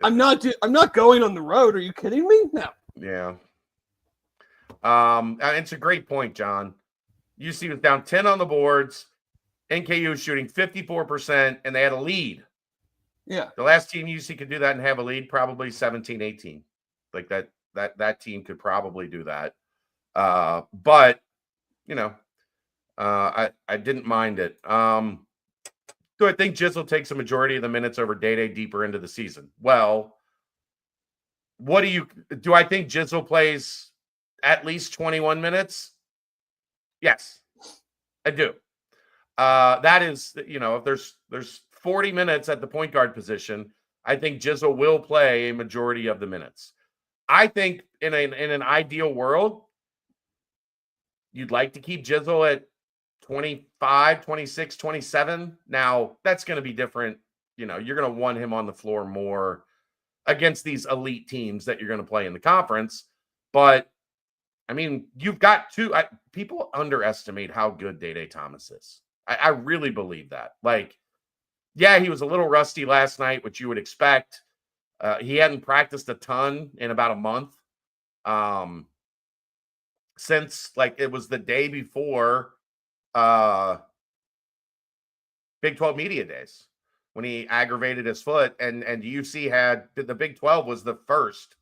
I'm not going on the road. Are you kidding me? No.
Yeah. It's a great point, John. UC was down 10 on the boards. NKU was shooting 54%, and they had a lead.
Yeah.
The last team UC could do that and have a lead, probably 17-18. Like that team could probably do that. But I didn't mind it. Do I think Jizzle takes a majority of the minutes over Day deeper into the season? Well, do I think Jizzle plays at least 21 minutes? Yes, I do. That is, if there's 40 minutes at the point guard position, I think Jizzle will play a majority of the minutes. I think in an ideal world, you'd like to keep Jizzle at 25, 26, 27. Now, that's going to be different. You're going to want him on the floor more against these elite teams that you're going to play in the conference. But, I mean, you've got two. People underestimate how good Day Thomas is. I really believe that. Like, yeah, he was a little rusty last night, which you would expect. He hadn't practiced a ton in about a month. Since, like, it was the day before Big 12 Media Days when he aggravated his foot, and UC had the Big 12 was the first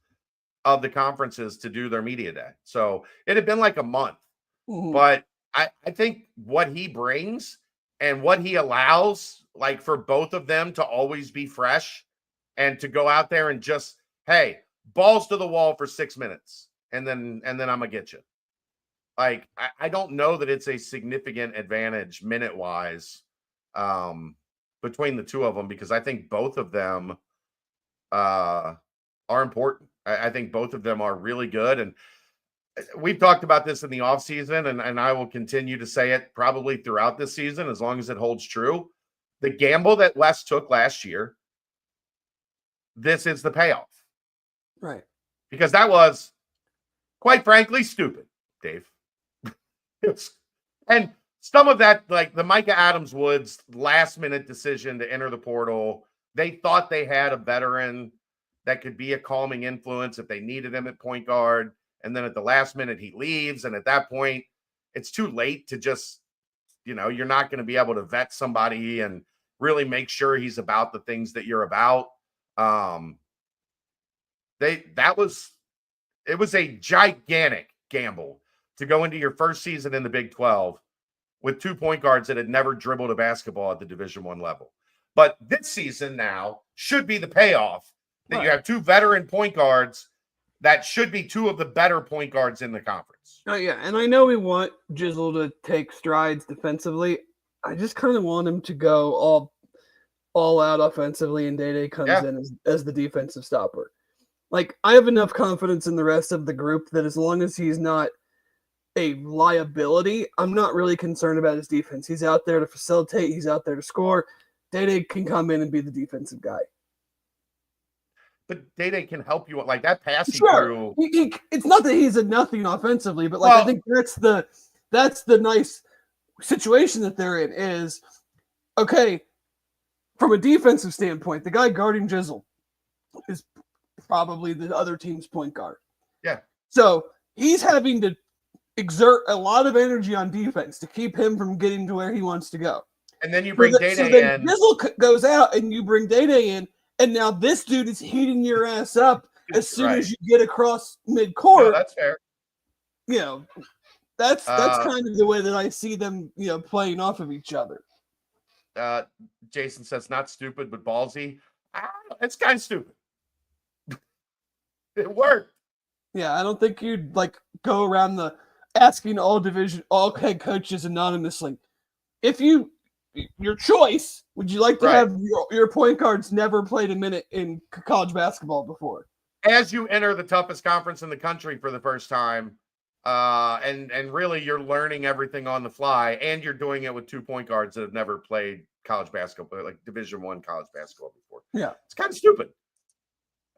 of the conferences to do their media day. So it had been like a month.
Mhm.
But I think what he brings and what he allows, like, for both of them to always be fresh and to go out there and just, hey, balls to the wall for 6 minutes, and then I'm gonna get you. Like, I don't know that it's a significant advantage minute-wise between the two of them, because I think both of them are important. I think both of them are really good. And we've talked about this in the offseason, and I will continue to say it probably throughout this season as long as it holds true. The gamble that Wes took last year, this is the payoff.
Right.
Because that was, quite frankly, stupid, Dave. And some of that, like the Micah Adams-Woods last-minute decision to enter the portal, they thought they had a veteran that could be a calming influence if they needed him at point guard. And then at the last minute, he leaves. And at that point, it's too late to just, you're not going to be able to vet somebody and really make sure he's about the things that you're about. It was a gigantic gamble to go into your first season in the Big 12 with 2 point guards that had never dribbled a basketball at the Division I level. But this season now should be the payoff that you have 2 veteran point guards that should be 2 of the better point guards in the conference.
Oh, yeah, and I know we want Jizzle to take strides defensively. I just kind of want him to go all out offensively, and Day comes in as the defensive stopper. Like, I have enough confidence in the rest of the group that as long as he's not a liability, I'm not really concerned about his defense. He's out there to facilitate. He's out there to score. Day can come in and be the defensive guy.
But Day can help you. Like, that pass he threw.
It's not that he's a nothing offensively, but, like, I think that's the nice situation that they're in is, okay, from a defensive standpoint, the guy guarding Jizzle is probably the other team's point guard.
Yeah.
So he's having to exert a lot of energy on defense to keep him from getting to where he wants to go.
And then you bring Day in.
Jizzle goes out and you bring Day in, and now this dude is heating your ass up as soon as you get across midcourt.
No, that's fair.
That's kind of the way that I see them, playing off of each other.
Jason says not stupid, but ballsy. It's kind of stupid. It worked.
Yeah, I don't think you'd go around asking all head coaches anonymously. If your choice, would you like to have your point guards never played a minute in college basketball before?
As you enter the toughest conference in the country for the first time, and really you're learning everything on the fly, and you're doing it with 2 point guards that have never played college basketball, like Division I college basketball before.
Yeah.
It's kind of stupid.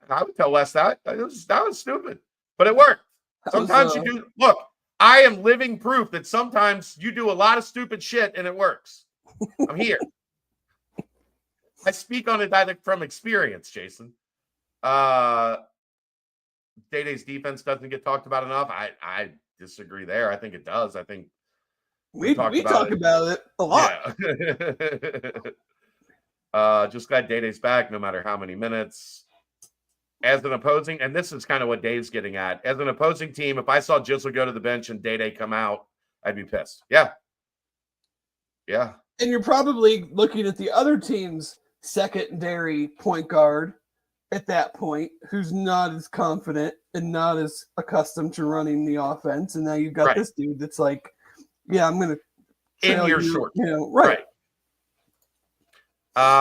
I would tell Wes that was stupid, but it worked. Sometimes you do. Look, I am living proof that sometimes you do a lot of stupid shit and it works. I'm here. I speak on it from experience, Jason. Day-Day's defense doesn't get talked about enough. I disagree there. I think it does. I think
we talk about it a lot.
Yeah. Just glad Day-Day's back, no matter how many minutes. As an opposing, and this is kind of what Dave's getting at, as an opposing team, if I saw Jizzle go to the bench and Day come out, I'd be pissed. Yeah. Yeah.
And you're probably looking at the other team's secondary point guard at that point, who's not as confident and not as accustomed to running the offense. And now you've got this dude that's like, yeah, I'm going to
in your short.
Right.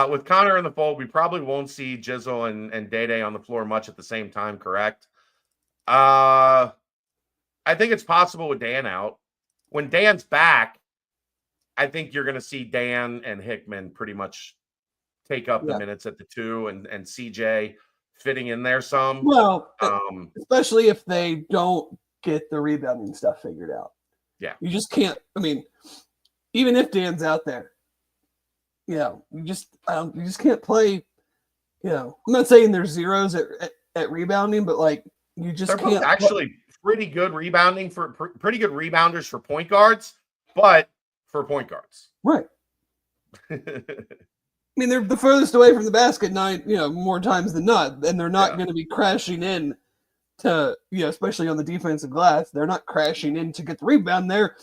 With Connor in the fold, we probably won't see Jizzle and Day on the floor much at the same time, correct? I think it's possible with Dan out. When Dan's back, I think you're going to see Dan and Hickman pretty much take up the minutes at the 2 and CJ fitting in there some.
Well, especially if they don't get the rebounding stuff figured out.
Yeah.
You just can't, I mean, even if Dan's out there, you just can't play, I'm not saying there's zeros at rebounding, but like you just
They're
can't.
Actually, pretty good rebounding pretty good rebounders for point guards, but for point guards.
Right. I mean, they're the furthest away from the basket more times than not, and they're not going to be crashing in to, especially on the defensive glass. They're not crashing in to get the rebound. They're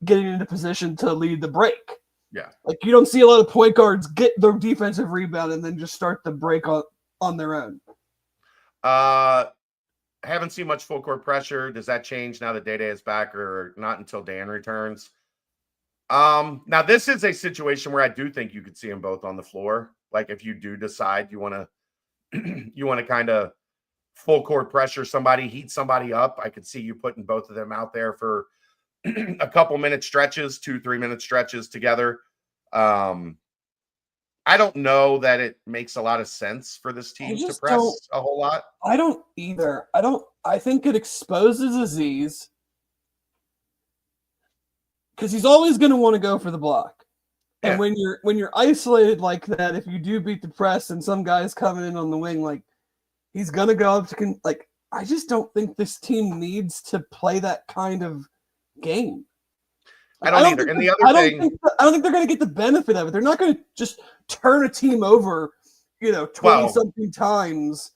getting into position to lead the break.
Yeah.
Like you don't see a lot of point guards get the defensive rebound and then just start the break on their own.
Haven't seen much full court pressure. Does that change now that Day is back or not until Dan returns? Now this is a situation where I do think you could see them both on the floor. Like if you do decide you want to kind of full court pressure somebody, heat somebody up, I could see you putting both of them out there for a couple minute stretches, 2-3 minute stretches together. I don't know that it makes a lot of sense for this team to press a whole lot.
I don't either. I think it exposes Aziz because he's always going to want to go for the block. And when you're isolated like that, if you do beat the press and some guy's coming in on the wing, like he's going to go up to I just don't think this team needs to play that kind of game.
I don't either. And the other thing,
I don't think they're going to get the benefit of it. They're not going to just turn a team over, 20-something times.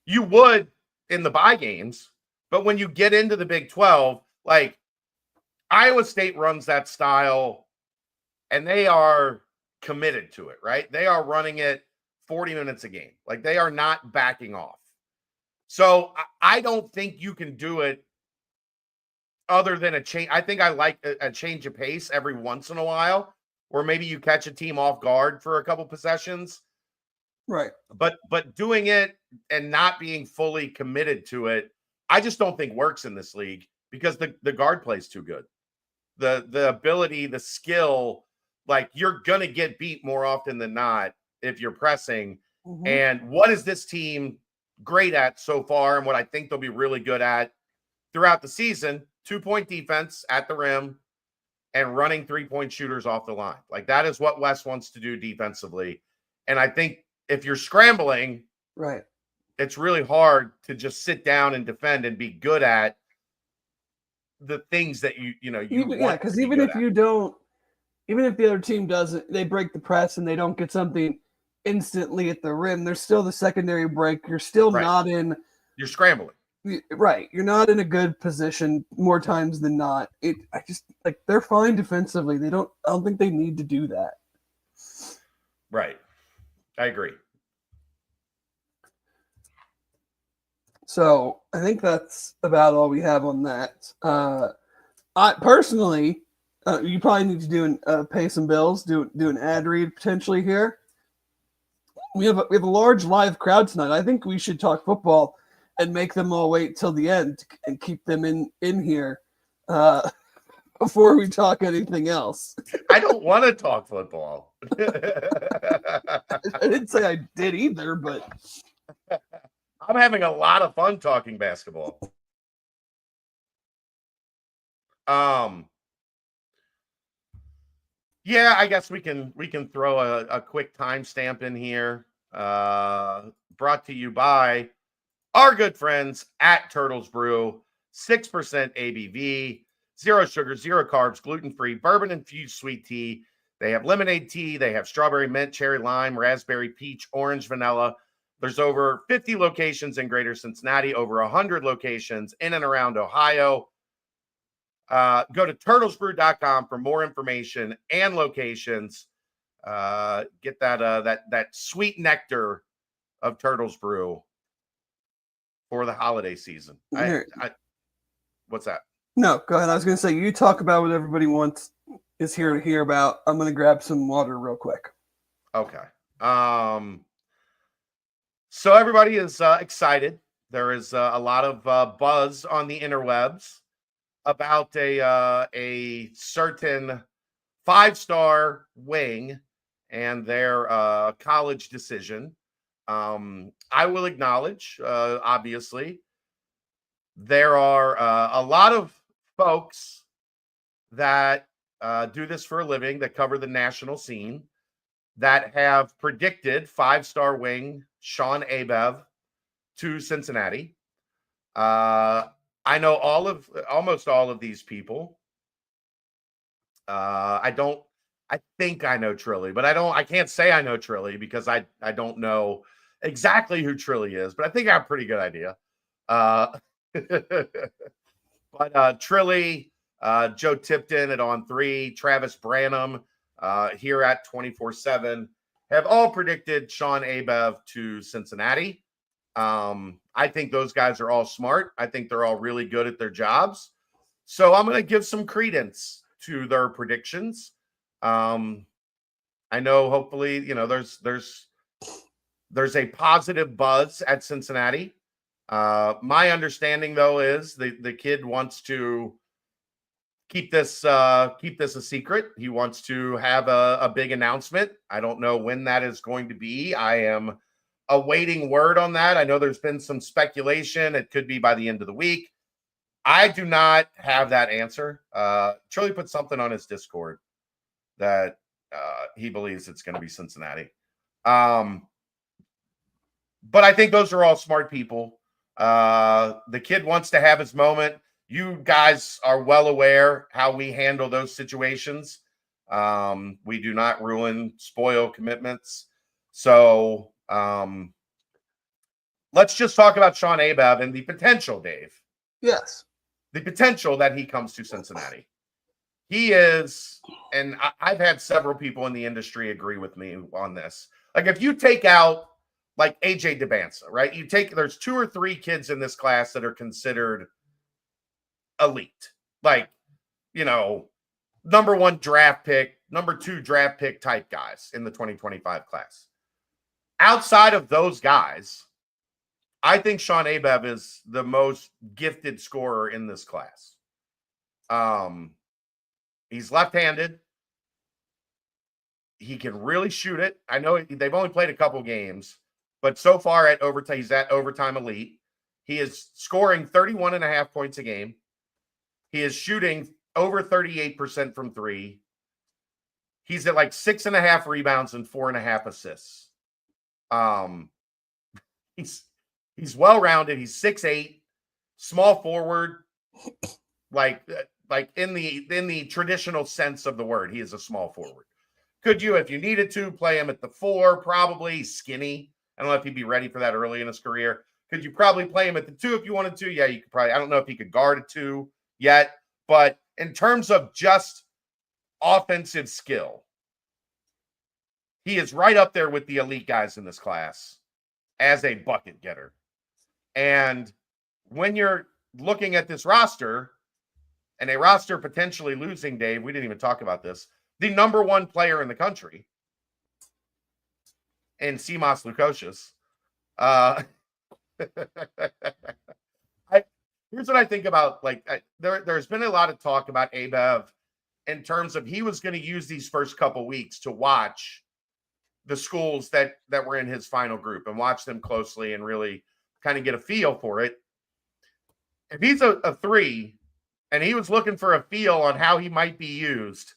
You would in the bye games, but when you get into the Big 12, like Iowa State runs that style and they are committed to it, right? They are running it 40 minutes a game. Like they are not backing off. So I don't think you can do it other than a change. I think I like a change of pace every once in a while, or maybe you catch a team off guard for a couple possessions.
Right.
But doing it and not being fully committed to it, I just don't think works in this league because the guard plays too good. The ability, the skill, like you're going to get beat more often than not if you're pressing. Mm-hmm. And what is this team great at so far and what I think they'll be really good at throughout the season? 2-point defense at the rim and running 3-point shooters off the line. Like that is what Wes wants to do defensively. And I think if you're scrambling,
right,
it's really hard to just sit down and defend and be good at the things that you want.
Because even if the other team doesn't, they break the press and they don't get something instantly at the rim, there's still the secondary break. You're still not in.
You're scrambling.
Right. You're not in a good position more times than not. I just they're fine defensively. I don't think they need to do that.
Right. I agree.
So I think that's about all we have on that. I personally, you probably need to pay some bills, do an ad read potentially here. We have a large live crowd tonight. I think we should talk football and make them all wait till the end and keep them in here before we talk anything else.
I don't want to talk football.
I didn't say I did either, but
I'm having a lot of fun talking basketball. Yeah, I guess we can throw a quick timestamp in here. Brought to you by our good friends at Turtles Brew. 6% ABV, 0 sugar, 0 carbs, gluten-free, bourbon-infused sweet tea. They have lemonade tea. They have strawberry mint, cherry lime, raspberry, peach, orange, vanilla. There's over 50 locations in Greater Cincinnati, over 100 locations in and around Ohio. Go to turtlesbrew.com for more information and locations. Get that sweet nectar of Turtles Brew for the holiday season. What's that?
No, go ahead. I was going to say, you talk about what everybody is here to hear about. I'm going to grab some water real quick.
Okay. So everybody is excited. There is a lot of buzz on the interwebs about a certain 5-star wing and their college decision. I will acknowledge, obviously, there are a lot of folks that do this for a living, that cover the national scene, that have predicted 5-star wing Shon Abaev to Cincinnati. I know almost all of these people. I think I know Trilly, but I can't say I know Trilly because I don't know exactly who Trilly is, but I think I have a pretty good idea. But Trilly, Joe Tipton at On 3, Travis Branham here at 24/7 have all predicted Shon Abaev to Cincinnati. I think those guys are all smart. I think they're all really good at their jobs. So I'm going to give some credence to their predictions. I know hopefully, there's a positive buzz at Cincinnati. My understanding though is the kid wants to keep this a secret. He wants to have a big announcement. I don't know when that is going to be. I am awaiting word on that. I know there's been some speculation. It could be by the end of the week. I do not have that answer. Charlie put something on his Discord that he believes it's going to be Cincinnati. But I think those are all smart people. The kid wants to have his moment. You guys are well aware how we handle those situations. We do not spoil commitments. So let's just talk about Shon Abaev and the potential, Dave.
Yes.
The potential that he comes to Cincinnati. He is, and I've had several people in the industry agree with me on this. Like if you take out like AJ DeBanza, right? There's 2 or 3 kids in this class that are considered elite. Like, number 1 draft pick, number 2 draft pick type guys in the 2025 class. Outside of those guys, I think Shon Abaev is the most gifted scorer in this class. He's left-handed. He can really shoot it. I know they've only played a couple games, but so far at overtime, he's at overtime elite. He is scoring 31.5 points a game. He is shooting over 38% from 3. He's at like 6.5 rebounds and 4.5 assists. He's well-rounded. He's 6'8", small forward, like in the traditional sense of the word, he is a small forward. Could you, if you needed to, play him at the 4? Probably. He's skinny. I don't know if he'd be ready for that early in his career. Could you probably play him at the 2 if you wanted to? Yeah, you could probably. I don't know if he could guard a 2 yet, but in terms of just offensive skill, he is right up there with the elite guys in this class as a bucket getter. And when you're looking at this roster, and a roster potentially losing, Dave, we didn't even talk about this, the number 1 player in the country, and Simas Lukosius. Here's what I think about, there's been a lot of talk about Abaev in terms of he was going to use these first couple weeks to watch the schools that were in his final group and watch them closely and really kind of get a feel for it. If he's a 3 and he was looking for a feel on how he might be used,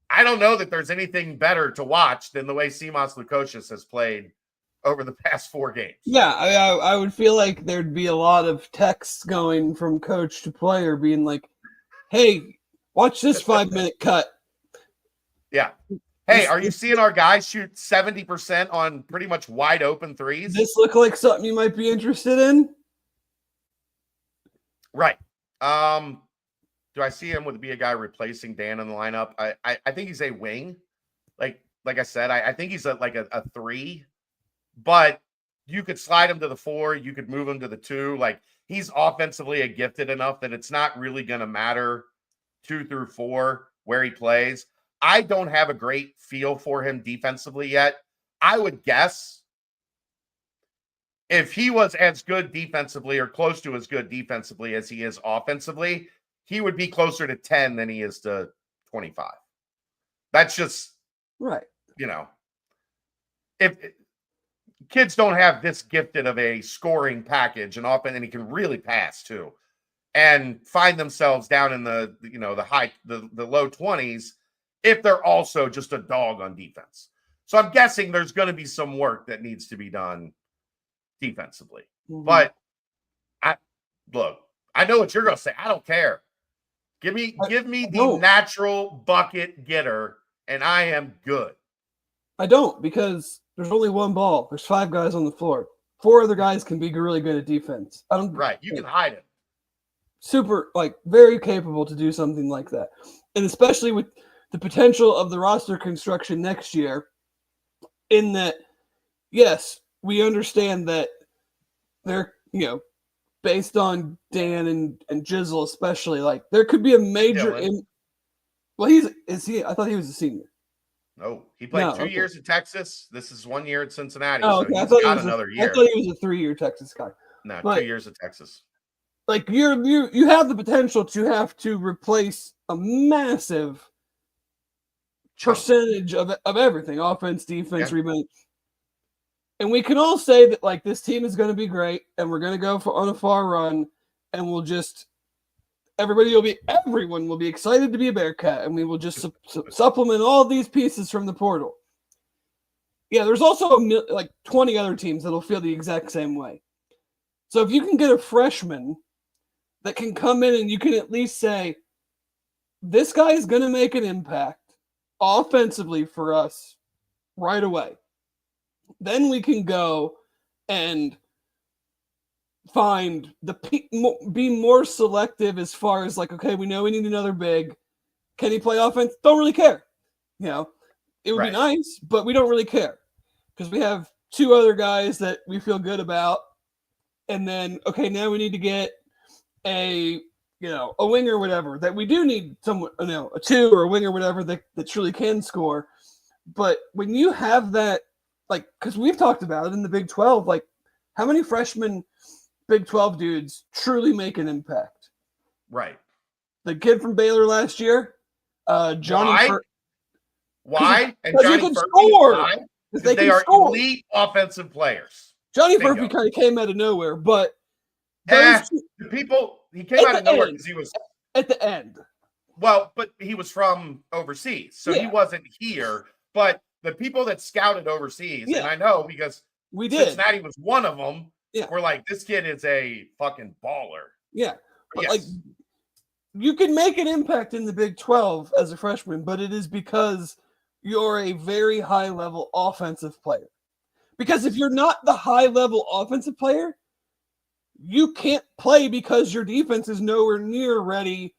I don't know that there's anything better to watch than the way Simas Lukosius has played over the past 4 games.
Yeah, I would feel like there'd be a lot of texts going from coach to player being like, hey, watch this 5-minute cut.
Yeah. Hey, are you seeing our guys shoot 70% on pretty much wide open threes?
Does this look like something you might be interested in?
Right. Do I see him be a guy replacing Dan in the lineup? I think he's a wing. Like I said, I think he's a 3, but you could slide him to the 4. You could move him to the 2. Like he's offensively gifted enough that it's not really going to matter 2 through 4 where he plays. I don't have a great feel for him defensively yet. I would guess if he was as good defensively or close to as good defensively as he is offensively, he would be closer to 10 than he is to 25. That's just,
Right.
If kids don't have this gifted of a scoring package and often, and he can really pass too, and find themselves down in the low 20s if they're also just a dog on defense. So I'm guessing there's going to be some work that needs to be done defensively.
Mm-hmm.
But I know what you're going to say. I don't care. Give me the natural bucket getter, and I am good.
I don't, because there's only one ball. There's 5 guys on the floor. 4 other guys can be really good at defense.
You can hide it.
Super, very capable to do something like that. And especially with the potential of the roster construction next year, in that, yes, we understand that they're, based on Dan and Jizzle especially, there could be a major I thought he was a senior.
No, he played 2 years at Texas. This is 1 year at Cincinnati.
Oh,
okay.
So
he's got another year.
I thought he was a 3-year Texas guy.
No, 2 years at Texas.
You have the potential to have to replace a massive percentage of everything: offense, defense, rebound. And we can all say that this team is going to be great, and we're going to go on a far run, and everyone will be excited to be a Bearcat, and we will just supplement all these pieces from the portal. Yeah, there's also 20 other teams that'll feel the exact same way. So if you can get a freshman that can come in and you can at least say, this guy is going to make an impact offensively for us right away, then we can go and be more selective as far as okay, we know we need another big. Can he play offense? Don't really care. It would be nice, but we don't really care because we have 2 other guys that we feel good about. And then, okay, now we need to get a wing or whatever that we do need someone, a 2 or a wing or whatever that truly can score. But when you have that, because we've talked about it in the Big 12, how many freshmen Big 12 dudes truly make an impact?
Right.
The kid from Baylor last year, Johnny.
Why? And
Johnny can score.
They are elite offensive players.
Johnny Murphy kind of came out of nowhere, but
he came out of nowhere because he was
at the end.
Well, but he was from overseas, so he wasn't here. But the people that scouted overseas, and I know because Cincinnati was one of them, were this kid is a fucking baller.
Yeah. But you can make an impact in the Big 12 as a freshman, but it is because you're a very high-level offensive player. Because if you're not the high-level offensive player, you can't play because your defense is nowhere near ready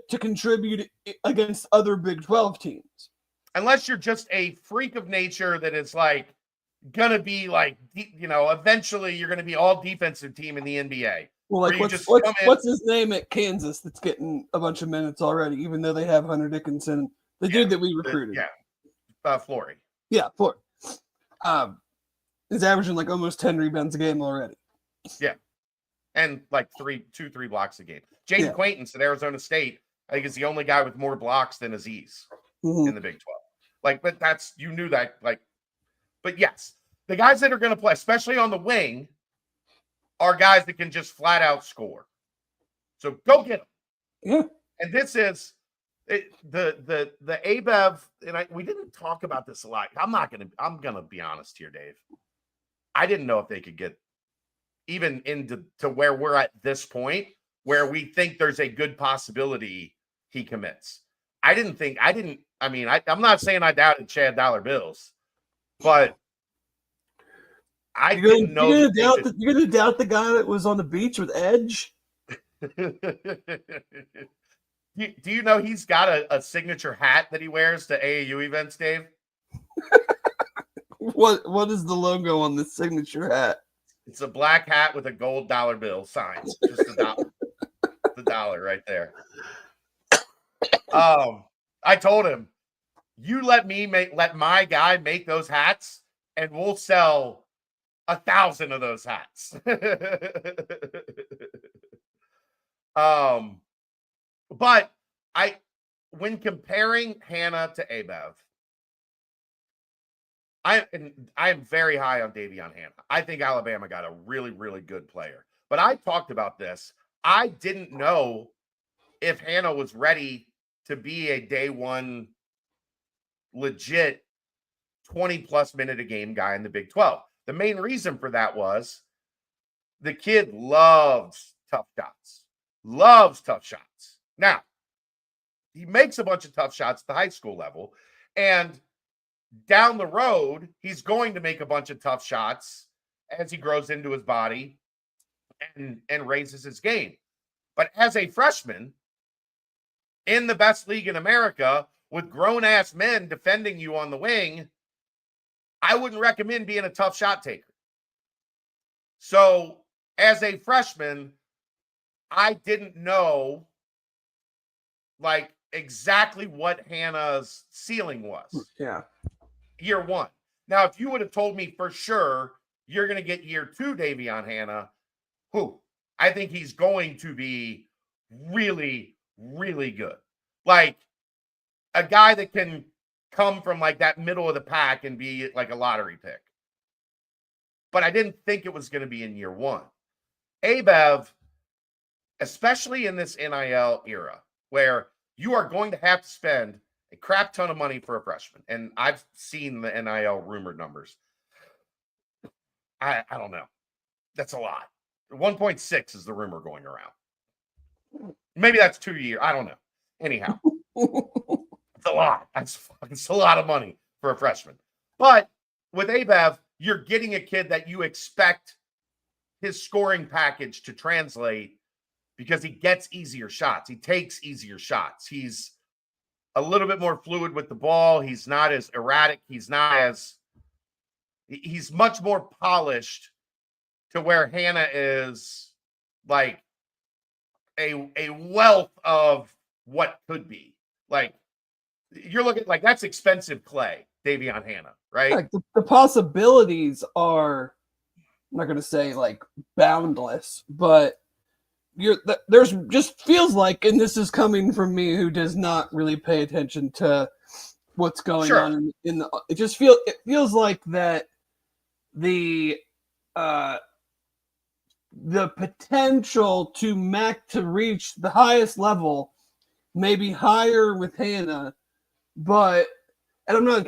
to contribute against other Big 12 teams.
Unless you're just a freak of nature that is going to be eventually you're going to be all defensive team in the NBA.
Well, what's his name at Kansas that's getting a bunch of minutes already, even though they have Hunter Dickinson, the dude that we recruited.
Flory.
Yeah, Flory. Is averaging almost 10 rebounds a game already.
Yeah. And 2-3 blocks a game. Jaden Quaintance at Arizona State, I think, is the only guy with more blocks than Aziz in the Big 12. But that's, you knew that. But yes, the guys that are going to play, especially on the wing, are guys that can just flat out score. So go get them.
Yeah.
And this is the Abaev, and we didn't talk about this a lot. I'm going to be honest here, Dave. I didn't know if they could get even into where we're at this point, where we think there's a good possibility he commits. I'm not saying I doubted Chad Dollar Bills, but didn't know.
You're going to doubt the guy that was on the beach with Edge?
Do you know he's got a signature hat that he wears to AAU events, Dave?
What is the logo on this signature hat?
It's a black hat with a gold dollar bill sign. Just the dollar. The dollar right there. I told him, you let my guy make those hats, and we'll sell 1,000 of those hats. But when comparing Hannah to Abaev, I am very high on Davion Hannah. I think Alabama got a really, really good player. But I talked about this. I didn't know if Hannah was ready to be a day one legit 20-plus minute a game guy in the Big 12. The main reason for that was the kid loves tough shots. Loves tough shots. Now, he makes a bunch of tough shots at the high school level, and down the road, he's going to make a bunch of tough shots as he grows into his body and raises his game. But as a freshman in the best league in America with grown-ass men defending you on the wing, I wouldn't recommend being a tough shot taker. So as a freshman, I didn't know like exactly what Hannah's ceiling was.
Yeah.
Year one. Now, if you would have told me for sure you're going to get year two Davion Hannah, I think he's going to be really, really good. Like a guy that can come from like that middle of the pack and be like a lottery pick. But I didn't think it was going to be in year one. Abaev, especially in this NIL era, where you are going to have to spend a crap ton of money for a freshman. And I've seen the NIL rumored numbers. I don't know. That's a lot. 1.6 is the rumor going around. Maybe that's 2 years. I don't know. Anyhow, it's a lot. It's a lot of money for a freshman. But with Abaev, you're getting a kid that you expect his scoring package to translate because he gets easier shots. He takes easier shots. He's a little bit more fluid with the ball. He's not as erratic. He's much more polished to where Hannah is like a wealth of what could be. Like you're looking like that's expensive clay, Davion Hannah, right?
Like the possibilities are, I'm not going to say like boundless, but there's just feels like, and this is coming from me who does not really pay attention to what's going on in the, it feels like that the potential to reach the highest level may be higher with Hannah, but and I'm not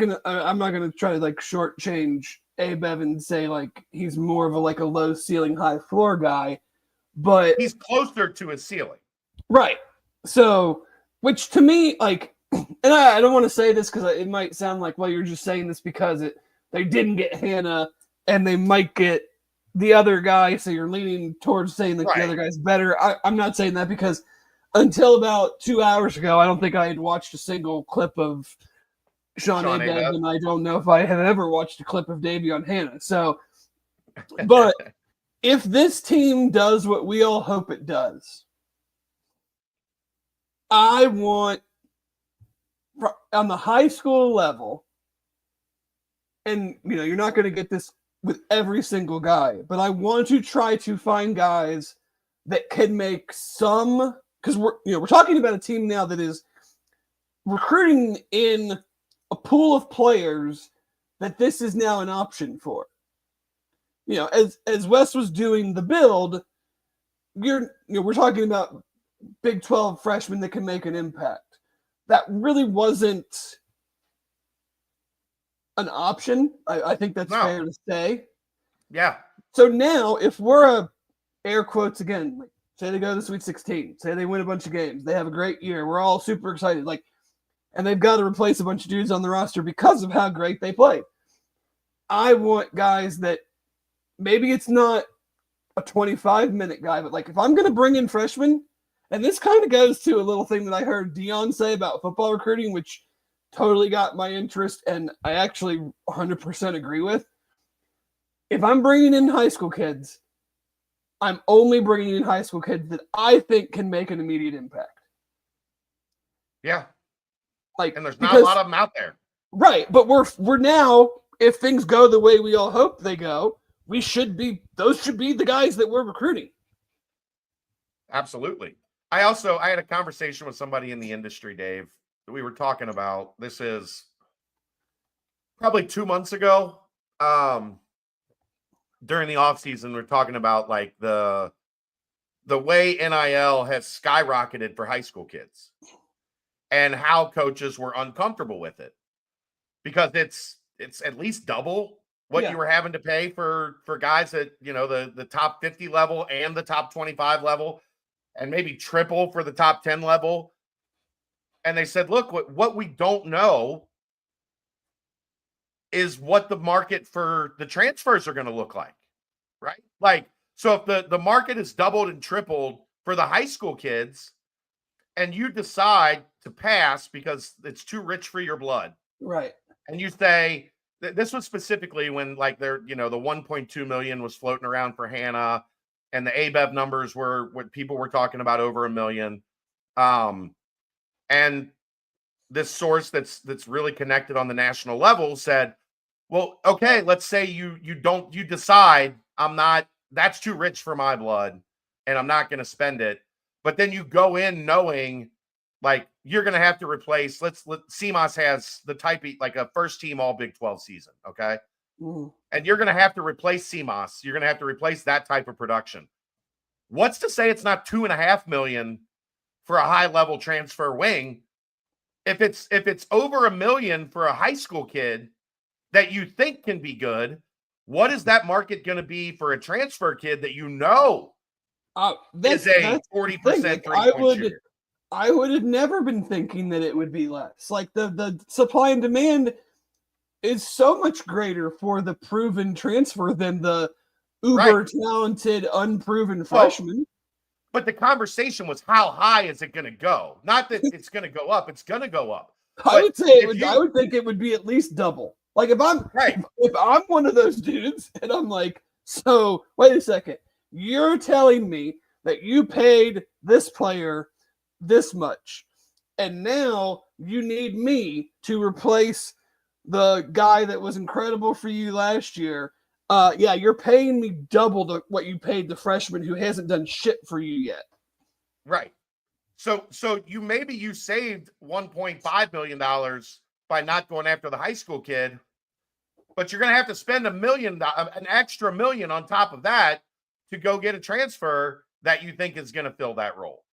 gonna try to like shortchange Abaev and say like he's more of a low ceiling, high floor guy, but
he's closer to his ceiling.
Right. So, which to me, like, and I don't want to say this because it might sound like, well, you're just saying this because they didn't get Hannah and they might get the other guy, so you're leaning towards saying that the other guy's better. I'm not saying that because until about 2 hours ago, I don't think I had watched a single clip of Shon Abaev, and I don't know if I have ever watched a clip of Davion Hannah. So, but if this team does what we all hope it does, I want on the high school level, and you're not going to get this with every single guy, but I want to try to find guys that can make some, because we're talking about a team now that is recruiting in a pool of players that this is now an option for. As Wes was doing the build, we're talking about Big 12 freshmen that can make an impact. That really wasn't an option. I think that's fair to say.
Yeah.
So now, if we're air quotes again, like, say they go to the Sweet 16, say they win a bunch of games, they have a great year, we're all super excited, and they've got to replace a bunch of dudes on the roster because of how great they played. I want guys that maybe it's not a 25-minute guy, but if I'm going to bring in freshmen, and this kind of goes to a little thing that I heard Dion say about football recruiting, which totally got my interest, and I actually 100% agree with. If I'm bringing in high school kids, I'm only bringing in high school kids that I think can make an immediate impact.
Yeah. And there's not a lot of them out there.
Right, but we're now, if things go the way we all hope they go, those should be the guys that we're recruiting.
Absolutely. I had a conversation with somebody in the industry, Dave, we were talking about. This is probably 2 months ago. During the offseason, we're talking about like the way NIL has skyrocketed for high school kids and how coaches were uncomfortable with it because it's at least double what you were having to pay for guys at, you know, the top 50 level and the top 25 level, and maybe triple for the top 10 level. And they said, look, what we don't know is what the market for the transfers are going to look like, right? Like, so if the market is doubled and tripled for the high school kids and you decide to pass because it's too rich for your blood.
Right.
And you say, this was specifically when like the 1.2 million was floating around for Hannah and the Abaev numbers were what people were talking about over $1 million. And this source that's really connected on the national level said, well, okay, let's say you decide that's too rich for my blood and I'm not going to spend it. But then you go in knowing like you're going to have to replace, CMOS has the type of, like a first team all Big 12 season. Okay.
Mm.
And you're going to have to replace CMOS. You're going to have to replace that type of production. What's to say it's not $2.5 million for a high level transfer wing? If it's over $1 million for a high school kid that you think can be good, what is that market going to be for a transfer kid that you know is a 40% three-point shooter?
I would have never been thinking that it would be less. Like the supply and demand is so much greater for the proven transfer than the uber talented, unproven freshman.
But the conversation was how high is it going to go? Not that it's going to go up. It's going to go up.
I would say I would think it would be at least double. Like if I'm one of those dudes and I'm like, so wait a second, you're telling me that you paid this player this much, and now you need me to replace the guy that was incredible for you last year. You're paying me double what you paid the freshman who hasn't done shit for you yet.
Right. So you saved $1.5 million by not going after the high school kid, but you're going to have to spend an extra $1 million on top of that to go get a transfer that you think is going to fill that role.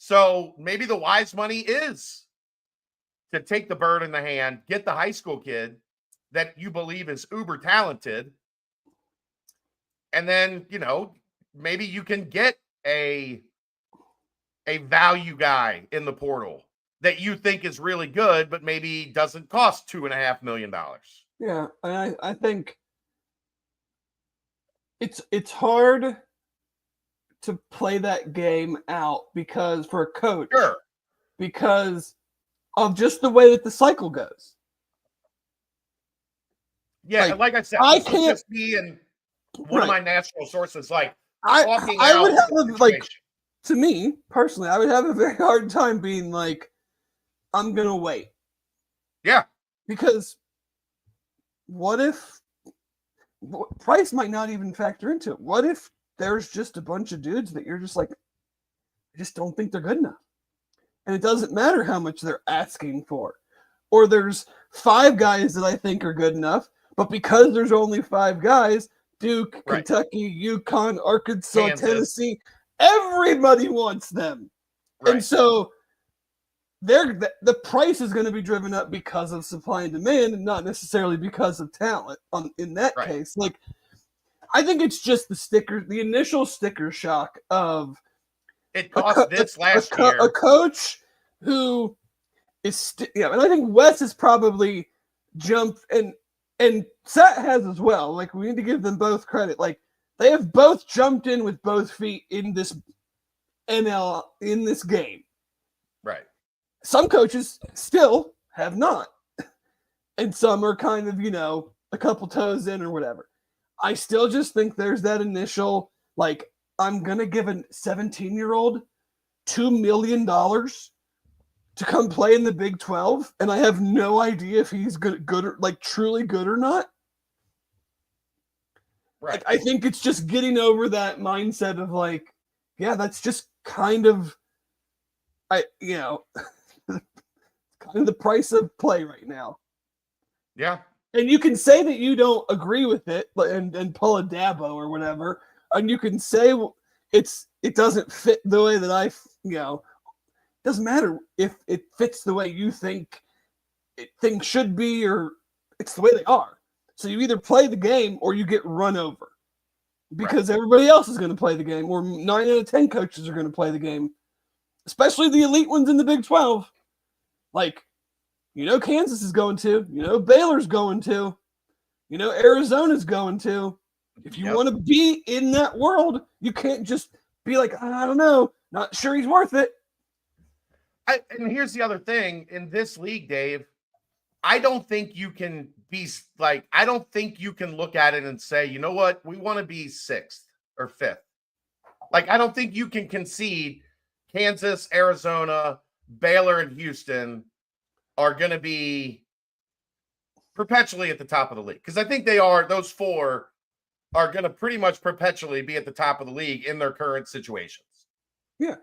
So maybe the wise money is to take the bird in the hand, get the high school kid that you believe is uber talented. And then, maybe you can get a value guy in the portal that you think is really good, but maybe doesn't cost $2.5 million.
Yeah. And I think it's hard to play that game out because for a coach, because of just the way that the cycle goes.
Yeah, like I said,
I
this
can't
just be in one of my national sources. Like
I would have to me personally, I would have a very hard time being like, I'm gonna wait.
Yeah,
because what if price might not even factor into it? What if there's just a bunch of dudes that you're just like, I just don't think they're good enough. And it doesn't matter how much they're asking for. Or there's 5 guys that I think are good enough, but because there's only 5 guys, Duke, Kentucky, UConn, Arkansas,
Kansas.
Tennessee, everybody wants them.
Right.
And so the price is going to be driven up because of supply and demand and not necessarily because of talent in that case. Like, I think it's just the initial sticker shock of
it cost this last year.
A coach who is, and I think Wes has probably jumped, and Seth has as well. Like, we need to give them both credit. Like, they have both jumped in with both feet in this in this game.
Right.
Some coaches still have not, and some are kind of, a couple toes in or whatever. I still just think there's that initial, like, I'm going to give a 17-year-old $2 million to come play in the Big 12, and I have no idea if he's good or, like, truly good or not.
Right.
Like, I think it's just getting over that mindset of, like, yeah, that's just kind of, the price of play right now.
Yeah.
And you can say that you don't agree with it and pull a Dabo or whatever, and you can say it doesn't fit the way that it doesn't matter if it fits the way you think things should be, or it's the way they are. So you either play the game or you get run over because everybody else is going to play the game, or 9 out of 10 coaches are going to play the game, especially the elite ones in the Big 12. Like, Kansas is going to, Baylor's going to, Arizona's going to. If you want to be in that world, you can't just be like, I don't know, not sure he's worth it.
And here's the other thing in this league, Dave. I don't think you can be like, I don't think you can look at it and say, you know what, we want to be 6th or 5th. Like, I don't think you can concede Kansas, Arizona, Baylor, and Houston are going to be perpetually at the top of the league. Because I think those 4 are going to pretty much perpetually be at the top of the league in their current situations.
Yeah.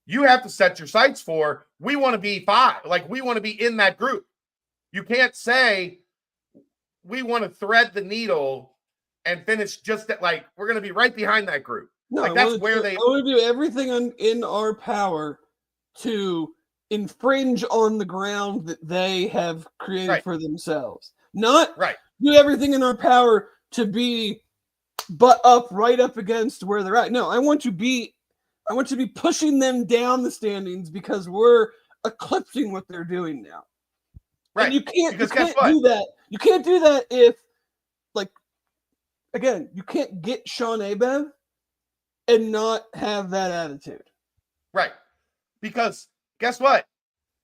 You have to set your sights for, we want to be 5. Like, we want to be in that group. You can't say we want to thread the needle and finish just at, like, we're going to be right behind that group.
No,
like, that's where
I want to do everything in our power to infringe on the ground that they have created for themselves. Not do everything in our power to be right up against where they're at. No, I want to be pushing them down the standings because we're eclipsing what they're doing now. Right. And you can't do that. You can't do that if, like, again, you can't get Shon Abaev and not have that attitude.
Right. Because guess what?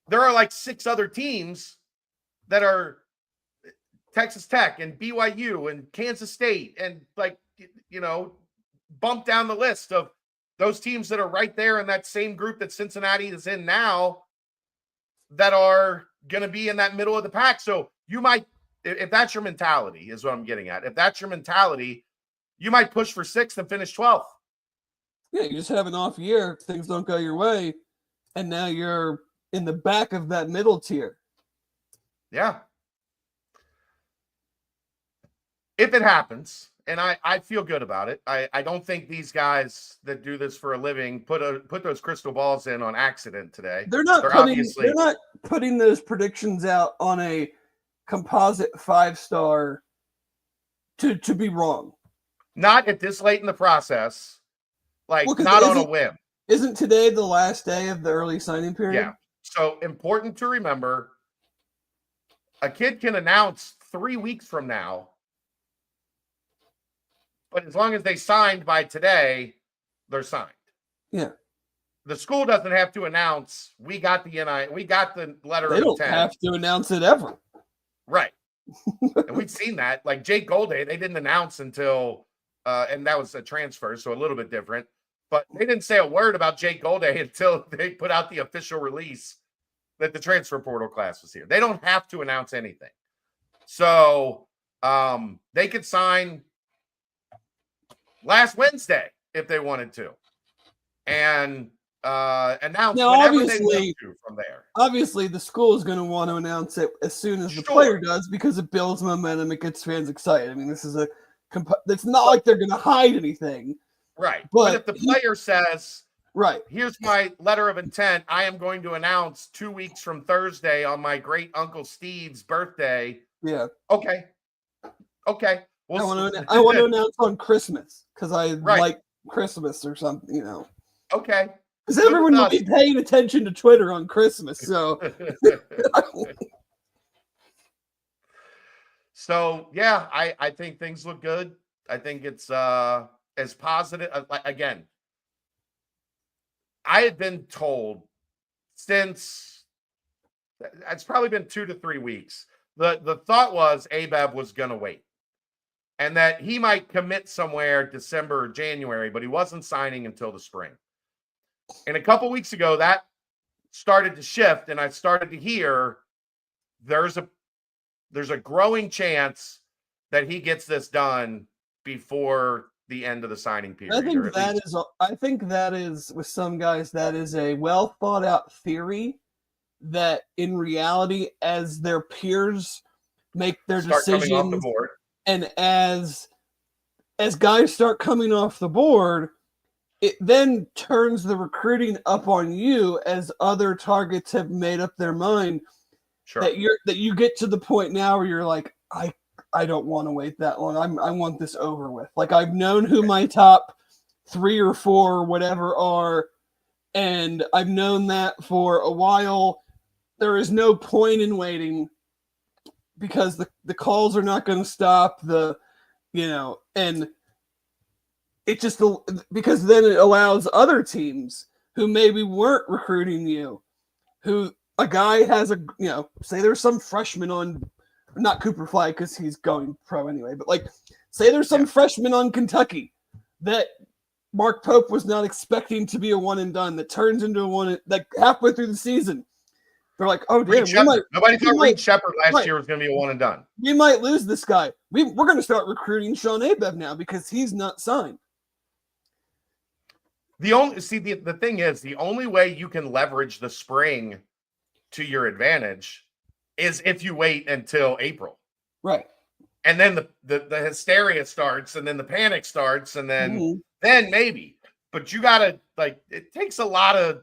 There are like 6 other teams that are Texas Tech and BYU and Kansas State and, like, bump down the list of those teams that are right there in that same group that Cincinnati is in now that are going to be in that middle of the pack. So you might, if that's your mentality, is what I'm getting at. If that's your mentality, you might push for 6th and finish 12th.
Yeah, you just have an off year. Things don't go your way. And now you're in the back of that middle tier.
Yeah. If it happens, and I feel good about it. I don't think these guys that do this for a living put those crystal balls in on accident today.
They're not putting those predictions out on a composite 5-star to be wrong.
Not at this late in the process. Like, not on a whim.
Isn't today the last day of the early signing period?
Yeah. So important to remember, a kid can announce 3 weeks from now, but as long as they signed by today, they're signed.
Yeah.
The school doesn't have to announce, we got the letter of intent.
They don't have to announce it ever.
Right. And we've seen that. Like Jake Golday, they didn't announce until, and that was a transfer, so a little bit different. But they didn't say a word about Jake Golday until they put out the official release that the transfer portal class was here. They don't have to announce anything. So they could sign last Wednesday if they wanted to, and announce whenever they want to from there.
Obviously, the school is going to want to announce it as soon as the player does because it builds momentum. It gets fans excited. I mean, this is it's not like they're going to hide anything.
Right. But if the player says,
right,
here's my letter of intent, I am going to announce 2 weeks from Thursday on my great Uncle Steve's birthday.
Yeah.
Okay.
I want to announce on Christmas because I like Christmas or something,
Okay.
Because everyone will be paying attention to Twitter on Christmas, so.
So, yeah, I think things look good. I think it's as positive. Again, I had been told since it's probably been 2 to 3 weeks. The thought was Abaev was going to wait and that he might commit somewhere December or January, but he wasn't signing until the spring. And a couple weeks ago, that started to shift, and I started to hear there's a growing chance that he gets this done before the end of the signing period.
I think that is with some guys, that is a well thought out theory that in reality, as their peers make their
Start coming off the
decisions,
board.
and as guys start coming off the board, it then turns the recruiting up on you as other targets have made up their mind.
Sure.
That you get to the point now where you're like, I don't want to wait that long. I want this over with. Like, I've known who my top 3 or 4 or whatever are, and I've known that for a while. There is no point in waiting because the calls are not going to stop. And it just, because then it allows other teams who maybe weren't recruiting you, who a guy has say there's some freshman on, not Cooper Flag because he's going pro anyway, but like, say there's some freshman on Kentucky that Mark Pope was not expecting to be a one and done, that turns into a one, like halfway through the season. They're like, oh, damn,
nobody thought Reed Shepard last year was going to be a one and done.
We might lose this guy. We're going to start recruiting Shon Abaev now because he's not signed.
The thing is, the only way you can leverage the spring to your advantage is if you wait until April.
Right.
And then the hysteria starts, and then the panic starts, and then maybe. But you got to, like, it takes a lot of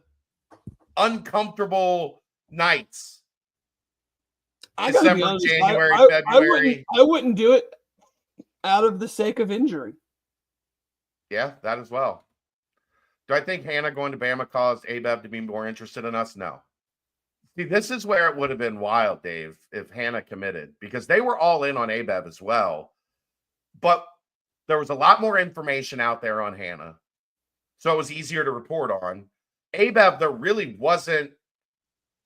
uncomfortable nights. December, January, February.
I wouldn't do it out of the sake of injury.
Yeah, that as well. Do I think Hannah going to Bama caused Abaev to be more interested in us? No. See, this is where it would have been wild, Dave, if Hannah committed, because they were all in on Abaev as well. But there was a lot more information out there on Hannah, so it was easier to report on. Abaev, there really wasn't,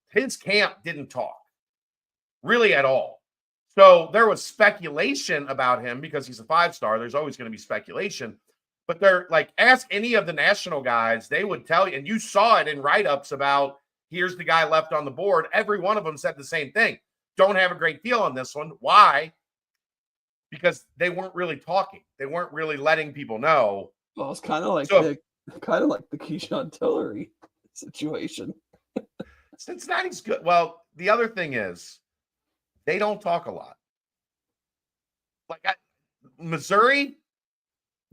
his camp didn't talk really at all. So there was speculation about him because he's a 5-star. There's always going to be speculation. But they're like, ask any of the national guys, they would tell you, and you saw it in write-ups about, here's the guy left on the board. Every one of them said the same thing. Don't have a great deal on this one. Why? Because they weren't really talking. They weren't really letting people know.
Well, it's kind of like the Keyshawn Tillery situation.
Cincinnati's good. Well, the other thing is, they don't talk a lot. Like Missouri,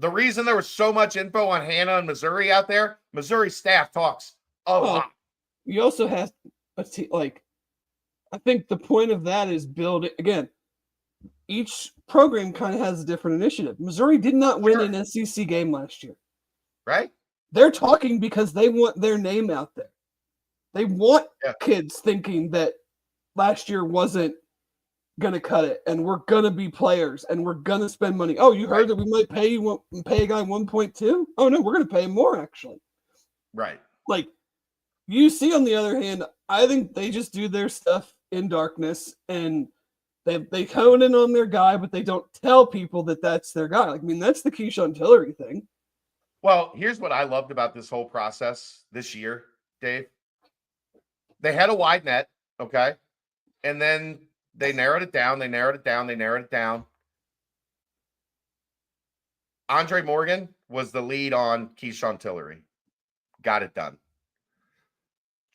the reason there was so much info on Hannah and Missouri out there, Missouri staff talks a lot.
You also have I think the point of that is build it again. Each program kind of has a different initiative. Missouri did not win an SEC game last year.
Right?
They're talking because they want their name out there. They want kids thinking that last year wasn't going to cut it, and we're going to be players, and we're going to spend money. Oh, you heard that we might pay a guy 1.2? Oh, no, we're going to pay him more, actually.
Right.
Like, UC, on the other hand, I think they just do their stuff in darkness, and they hone in on their guy, but they don't tell people that that's their guy. Like, I mean, that's the Keyshawn Tillery thing.
Well, here's what I loved about this whole process this year, Dave. They had a wide net, okay? And then they narrowed it down. Andre Morgan was the lead on Keyshawn Tillery. Got it done.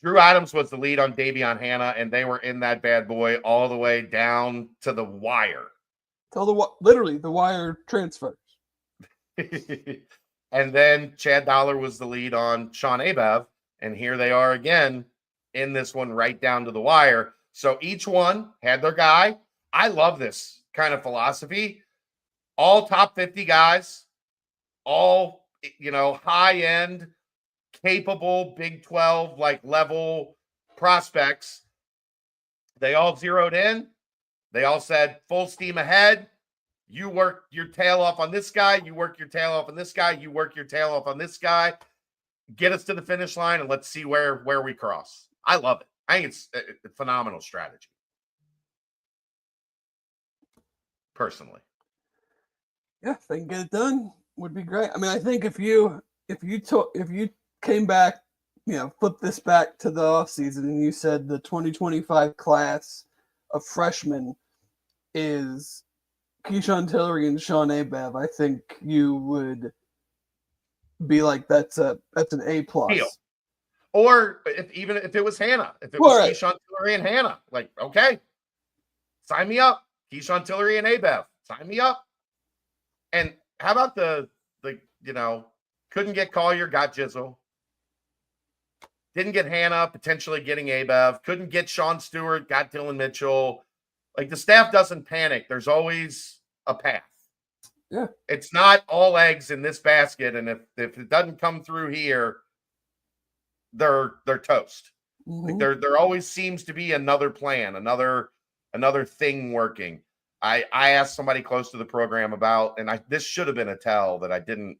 Drew Adams was the lead on Davion Hannah, and they were in that bad boy all the way down to the wire.
Literally, the wire transfers.
And then Chad Dollar was the lead on Shon Abaev, and here they are again in this one right down to the wire. So each one had their guy. I love this kind of philosophy. All top 50 guys, all, high-end, capable Big 12 level prospects. They all zeroed in. They all said full steam ahead. You work your tail off on this guy. You work your tail off on this guy. You work your tail off on this guy. Get us to the finish line, and let's see where we cross. I love it. I think it's a phenomenal strategy. Personally.
Yeah, if they can get it done, would be great. I mean, I think if you came back, flip this back to the offseason and you said the 2025 class of freshmen is Keyshawn Tillery and Shon Abaev, I think you would be like, that's an A+.
Or even if it was Hannah, if it was
Right.
Keyshawn Tillery and Hannah, like, okay, sign me up. Keyshawn Tillery and Abaev, sign me up. And how about the couldn't get Collier, got Jizzle. Didn't get Hannah, potentially getting Abaev. Couldn't get Sean Stewart, got Dylan Mitchell. Like, the staff doesn't panic. There's always a path.
Yeah.
It's not all eggs in this basket, and if it doesn't come through here, they're toast.
Mm-hmm.
Like, there always seems to be another plan, another thing working. I asked somebody close to the program about, and this should have been a tell that I didn't.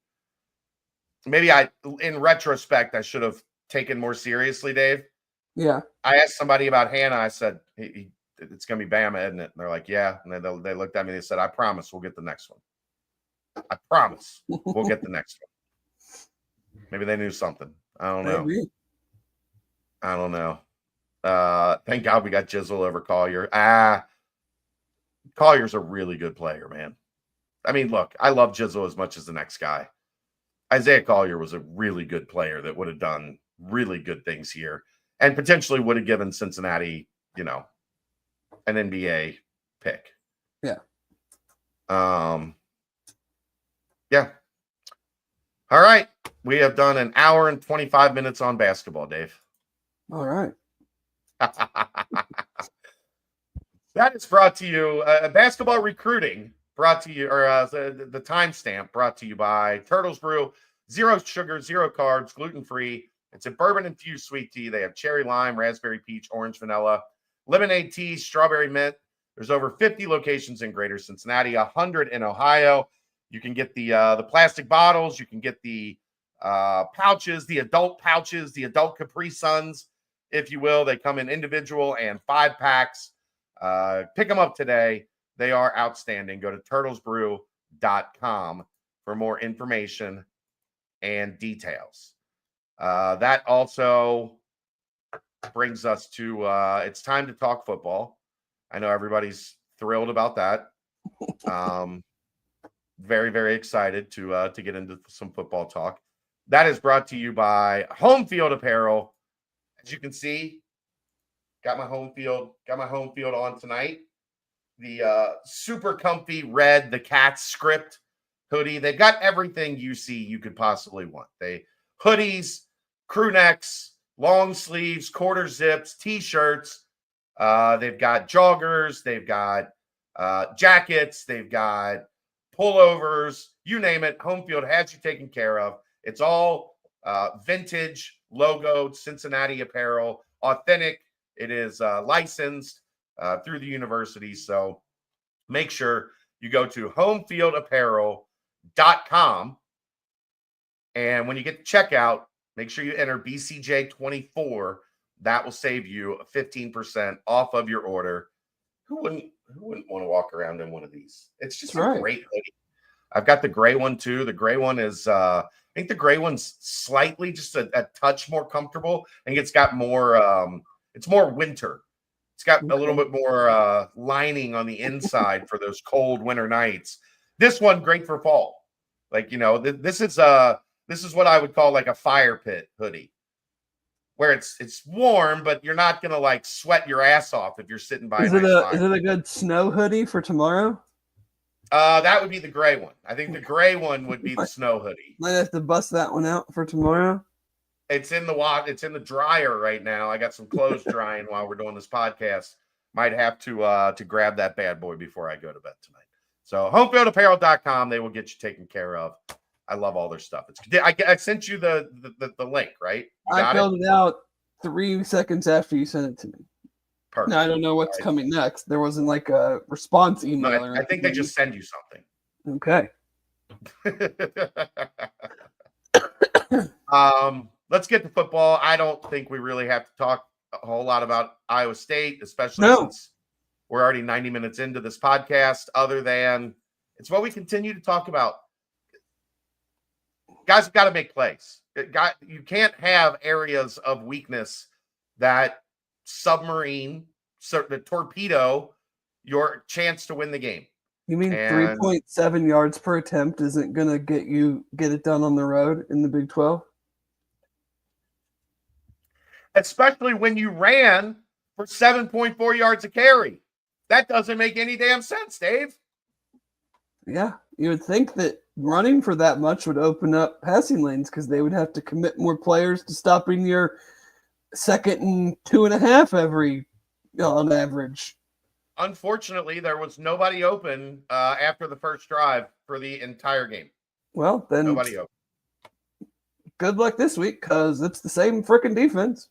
Maybe in retrospect, I should have taken more seriously, Dave.
Yeah.
I asked somebody about Hannah. I said, it's going to be Bama, isn't it? And they're like, yeah. And they looked at me and they said, I promise we'll get the next one. I promise we'll get the next one. Maybe they knew something. I don't know.
Maybe.
I don't know. Thank God we got Jizzle over Collier. Collier's a really good player, man. I mean, look, I love Jizzle as much as the next guy. Isaiah Collier was a really good player that would have done really good things here and potentially would have given Cincinnati, an NBA pick.
Yeah.
Yeah. All right. We have done an hour and 25 minutes on basketball, Dave.
All right.
That is brought to you, basketball recruiting brought to you, or the timestamp brought to you by Turtles Brew. 0 sugar, 0 carbs, gluten-free. It's a bourbon-infused sweet tea. They have cherry lime, raspberry peach, orange vanilla, lemonade tea, strawberry mint. There's over 50 locations in Greater Cincinnati, 100 in Ohio. You can get the plastic bottles. You can get the pouches, the adult Capri Suns, if you will. They come in individual and 5-packs. Pick them up today. They are outstanding. Go to turtlesbrew.com for more information and details. That also brings us to it's time to talk football. I know everybody's thrilled about that. Very, very excited to get into some football talk. That is brought to you by Homefield Apparel. As you can see, got my Homefield on tonight. The super comfy red, the Cats script hoodie. They've got everything you could possibly want. Hoodies, crew necks, long sleeves, quarter zips, t-shirts. They've got joggers. They've got jackets. They've got pullovers. You name it. Homefield has you taken care of. It's all vintage, logoed Cincinnati apparel, authentic. It is licensed through the university. So make sure you go to homefieldapparel.com. And when you get to checkout, make sure you enter BCJ24. That will save you 15% off of your order. Who wouldn't want to walk around in one of these? It's just a great hoodie. I've got the gray one too. The gray one is, I think the gray one's slightly just a touch more comfortable. I think it's got more, it's more winter. It's got a little bit more lining on the inside for those cold winter nights. This one, great for fall. Like, this is what I would call like a fire pit hoodie, where it's warm, but you're not gonna like sweat your ass off if you're sitting by.
Is it a good snow hoodie for tomorrow?
That would be the gray one. I think the gray one would be the snow hoodie.
Might have to bust that one out for tomorrow.
It's in the dryer right now. I got some clothes drying while we're doing this podcast. Might have to grab that bad boy before I go to bed tonight. So homefieldapparel.com, they will get you taken care of. I love all their stuff. I sent you the link, right?
I filled it out 3 seconds after you sent it to me.
Perfect.
Now I don't know what's coming next. There wasn't like a response email.
No, I think they just send you something.
Okay.
Let's get to football. I don't think we really have to talk a whole lot about Iowa State, especially since we're already 90 minutes into this podcast, other than it's what we continue to talk about. Guys have got to make plays. You can't have areas of weakness that torpedo your chance to win the game.
You mean 3.7 yards per attempt isn't going to get it done on the road in the Big 12?
especially when you ran for 7.4 yards a carry. That doesn't make any damn sense, Dave.
Yeah, you would think that running for that much would open up passing lanes because they would have to commit more players to stopping your second and 2.5 every on average.
Unfortunately, there was nobody open after the first drive for the entire game.
Well, then
Nobody open.
Good luck this week because it's the same freaking defense.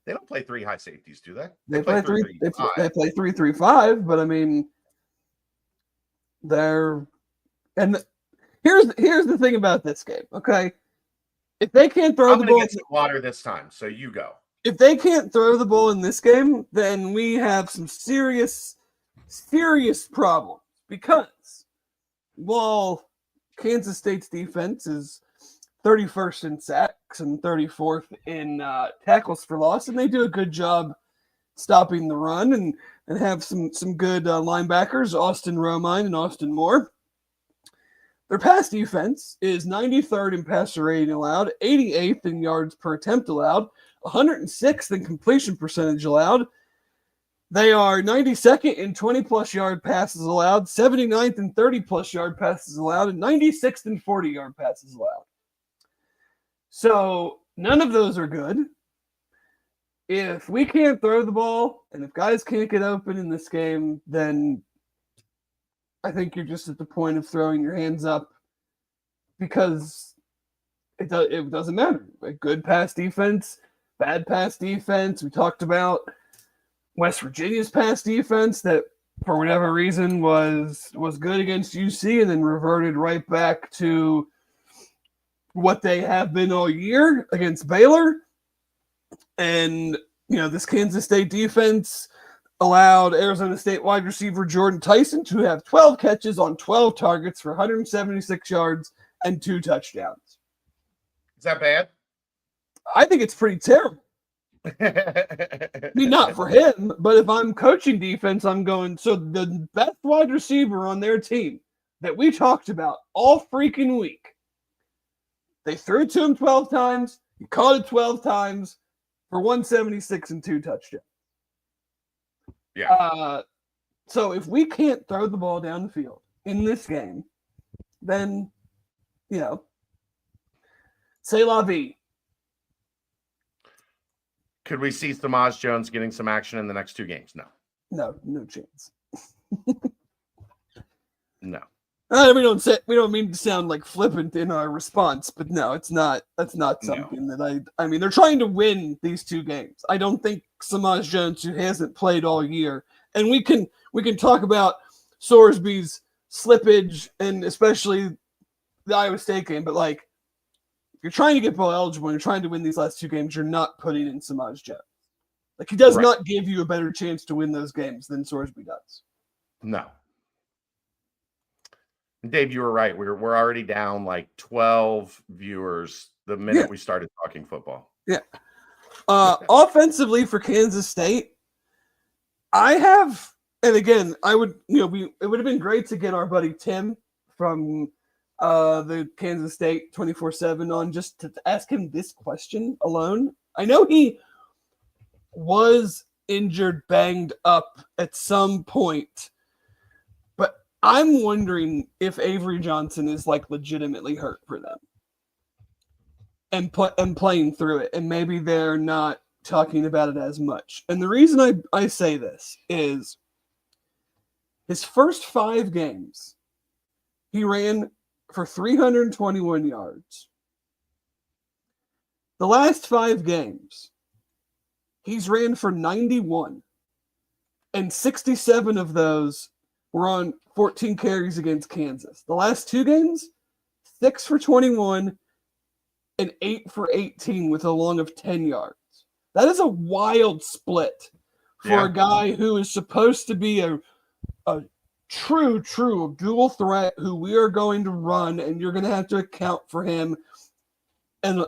They don't play 3 high safeties, do they?
They play 3-3-5. They play 3-3-5, but I mean, here's the thing about this game. Okay, if they can't throw the ball,
get some water this time. So you go.
If they can't throw the ball in this game, then we have some serious problems because while Kansas State's defense is 31st in sacks and 34th in tackles for loss, and they do a good job stopping the run and have some good linebackers, Austin Romine and Austin Moore. Their pass defense is 93rd in passer rating allowed, 88th in yards per attempt allowed, 106th in completion percentage allowed. They are 92nd in 20-plus yard passes allowed, 79th in 30-plus yard passes allowed, and 96th in 40-yard passes allowed. So none of those are good. If we can't throw the ball and if guys can't get open in this game, then I think you're just at the point of throwing your hands up because it doesn't matter. A good pass defense, bad pass defense. We talked about West Virginia's pass defense that for whatever reason was good against UC and then reverted right back to what they have been all year against Baylor. And, this Kansas State defense allowed Arizona State wide receiver Jordan Tyson to have 12 catches on 12 targets for 176 yards and 2 touchdowns.
Is that bad?
I think it's pretty terrible. I mean, not for him, but if I'm coaching defense, I'm going, so the best wide receiver on their team that we talked about all freaking week, they threw it to him 12 times, he caught it 12 times for 176 and 2 touchdowns.
Yeah.
So if we can't throw the ball down the field in this game, then, c'est la vie.
Could we see Samaj Jones getting some action in the next 2 games? No.
No chance.
No.
We don't mean to sound like flippant in our response, but no, it's not. That's not something that I mean, they're trying to win these 2 games. I don't think Samaj Jones, who hasn't played all year, and we can talk about Sorsby's slippage and especially the Iowa State game, but if you're trying to get bowl eligible and you're trying to win these last 2 games, you're not putting in Samaj Jones. He does not give you a better chance to win those games than Sorsby does.
No. Dave, you were right. We're already down 12 viewers the minute we started talking football.
Yeah. Offensively for Kansas State, and again, I would, it would have been great to get our buddy Tim from the Kansas State 24/7 on just to ask him this question alone. I know he was injured, banged up at some point, but I'm wondering if Avery Johnson is legitimately hurt for them and playing through it, and maybe they're not talking about it as much. And the reason I say this is his first 5 games, he ran for 321 yards. The last 5 games, he's ran for 91, and 67 of those were on 14 carries against Kansas. The last 2 games, 6 for 21 and 8 for 18 with a long of 10 yards. That is a wild split for a guy who is supposed to be a true dual threat who we are going to run, and you're going to have to account for him. And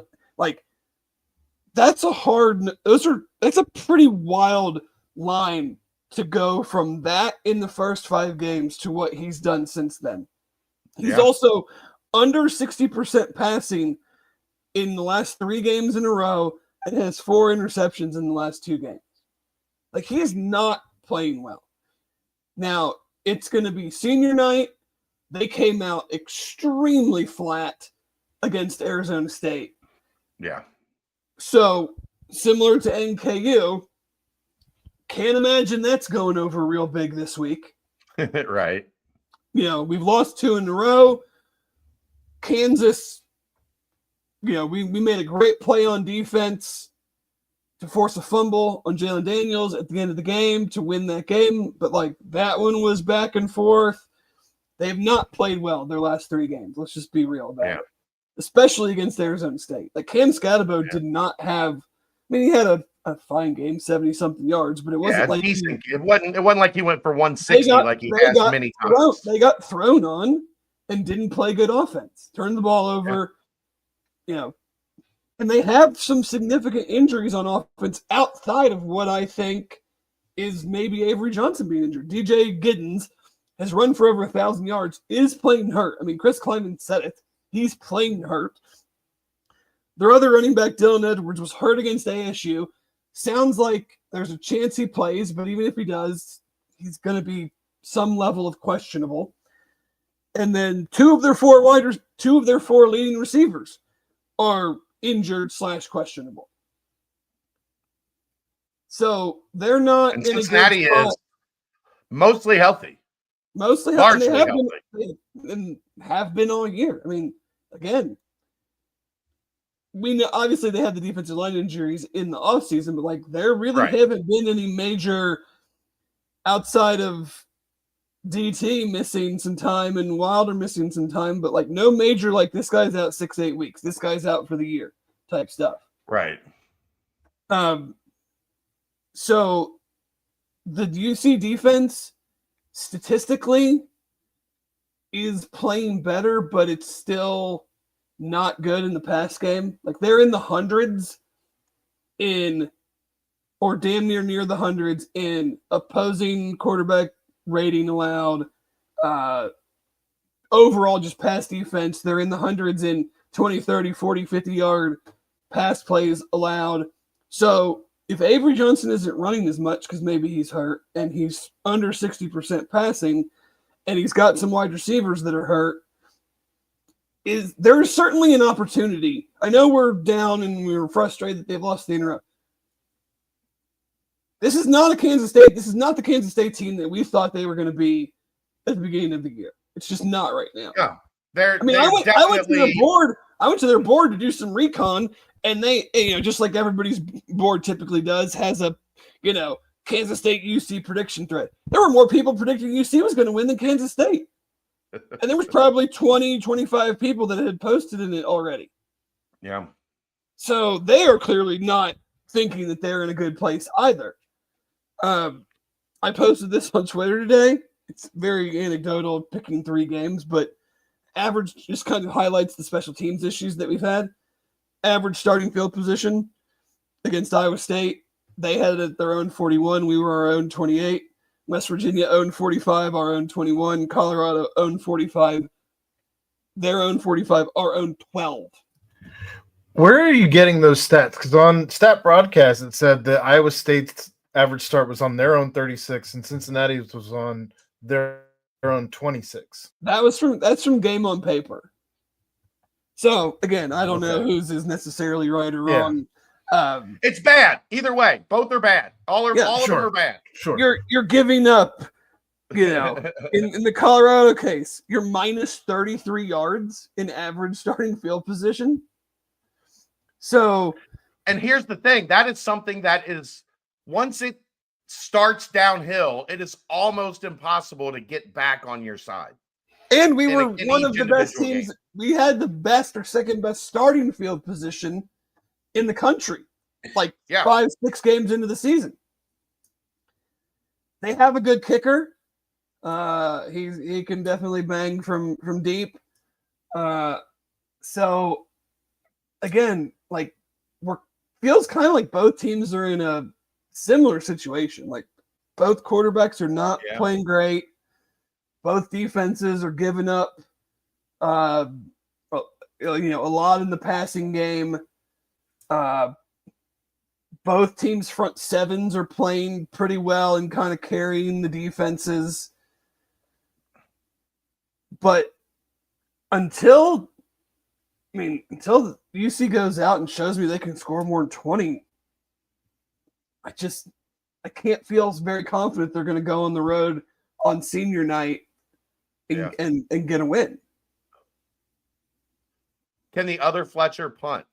that's a pretty wild line to go from that in the first 5 games to what he's done since then. He's also under 60% passing in the last 3 games in a row and has 4 interceptions in the last 2 games. Like, he is not playing well. Now, it's going to be senior night. They came out extremely flat against Arizona State.
Yeah.
So, similar to NKU, can't imagine that's going over real big this week.
Right.
You know, we've lost 2 in a row. Kansas, you know, we made a great play on defense to force a fumble on Jalen Daniels at the end of the game to win that game. But, like, that one was back and forth. They have not played well their last 3 games. Let's just be real about it. Especially against Arizona State. Like, Cam Scatterbo did not have – I mean, he had a fine game, 70-something yards, but it wasn't like
decent. It wasn't like he went for 160 like he has many times.
They got thrown on and didn't play good offense. Turned the ball over, you know. And they have some significant injuries on offense outside of what I think is maybe Avery Johnson being injured. DJ Giddens has run for over 1,000 yards, is playing hurt. I mean, Chris Kleiman said it. He's playing hurt. Their other running back, Dylan Edwards, was hurt against ASU. Sounds like there's a chance he plays, but even if he does, he's going to be some level of questionable. And then 2 of their 4 leading receivers are injured / questionable. So they're not
and
in
Cincinnati
a good spot.
is mostly healthy.
Mostly
largely
healthy.
healthy.
And have been all year. I mean, again, we know obviously they had the defensive line injuries in the offseason, but like there really haven't been any major outside of DT missing some time and Wilder missing some time, but like no major like this guy's out 6-8 weeks. This guy's out for the year type stuff.
Right.
So the UC defense statistically is playing better, but it's still not good in the pass game. Like they're in the hundreds or damn near the hundreds in opposing quarterback rating allowed. Overall, just pass defense. They're in the hundreds in 20, 30, 40, 50-yard pass plays allowed. So if Avery Johnson isn't running as much because maybe he's hurt and he's under 60% passing and he's got some wide receivers that are hurt, there's certainly an opportunity. I know we're down and we're frustrated that they've lost the interrupt. This is not the Kansas State team that we thought they were going to be at the beginning of the year. It's just not right now.
Yeah.
I went to their board. I went to their board to do some recon, and they, just like everybody's board typically does, has a, Kansas State UC prediction thread. There were more people predicting UC was going to win than Kansas State. And there was probably 20, 25 people that had posted in it already.
Yeah.
So they are clearly not thinking that they're in a good place either. I posted this on Twitter today. It's very anecdotal, picking 3 games, but average just kind of highlights the special teams issues that we've had. Average starting field position against Iowa State. They had it at their own 41. We were our own 28. West Virginia owned 45, our own 21. Colorado owned 45. Their own 45, our own 12.
Where are you getting those stats? Because on Stat Broadcast, it said that Iowa State's average start was on their own 36 and Cincinnati's was on their own 26.
That's from Game on Paper. So, again, I don't know whose is necessarily right or wrong.
It's bad. Either way, both are bad. All of them are bad.
Sure.
You're giving up, in the Colorado case, you're minus 33 yards in average starting field position. So,
and here's the thing, that is something that is, once it starts downhill, it is almost impossible to get back on your side.
And we were one of the best teams. Game. We had the best or second best starting field position in the country, 5-6 games into the season. They have a good kicker. He can definitely bang from deep. So again, feels kind of like both teams are in a similar situation. Like both quarterbacks are not playing great. Both defenses are giving up, a lot in the passing game. both teams' front sevens are playing pretty well and kind of carrying the defenses. But until UC goes out and shows me they can score more than 20, I can't feel very confident they're going to go on the road on senior night and get a win.
Can the other Fletcher punt?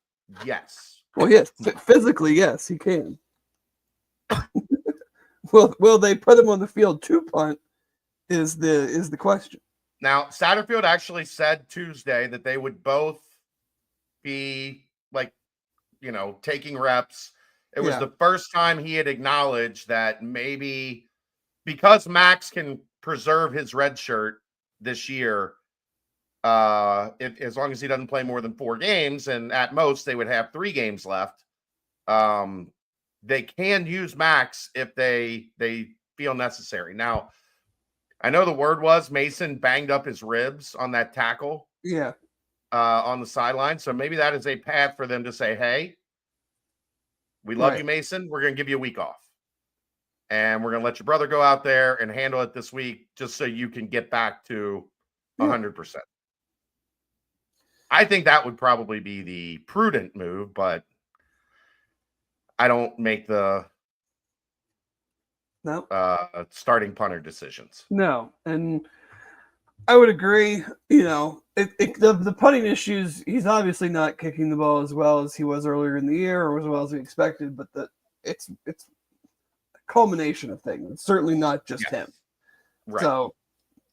Yes.
Well, yes, physically, yes, he can. Will they put him on the field to punt? Is the question.
Now, Satterfield actually said Tuesday that they would both be taking reps. It was the first time he had acknowledged that maybe because Max can preserve his red shirt this year, as long as he doesn't play more than 4 games, and at most they would have 3 games left, they can use Max if they feel necessary. Now, I know the word was Mason banged up his ribs on that tackle.
Yeah.
On the sideline. So maybe that is a path for them to say, hey, we love you, Mason. We're going to give you a week off. And we're going to let your brother go out there and handle it this week just so you can get back to 100%. I think that would probably be the prudent move, but I don't make the starting punter decisions.
No, and I would agree. The punting issues, he's obviously not kicking the ball as well as he was earlier in the year or as well as we expected, but it's a culmination of things. It's certainly not just him. Right. So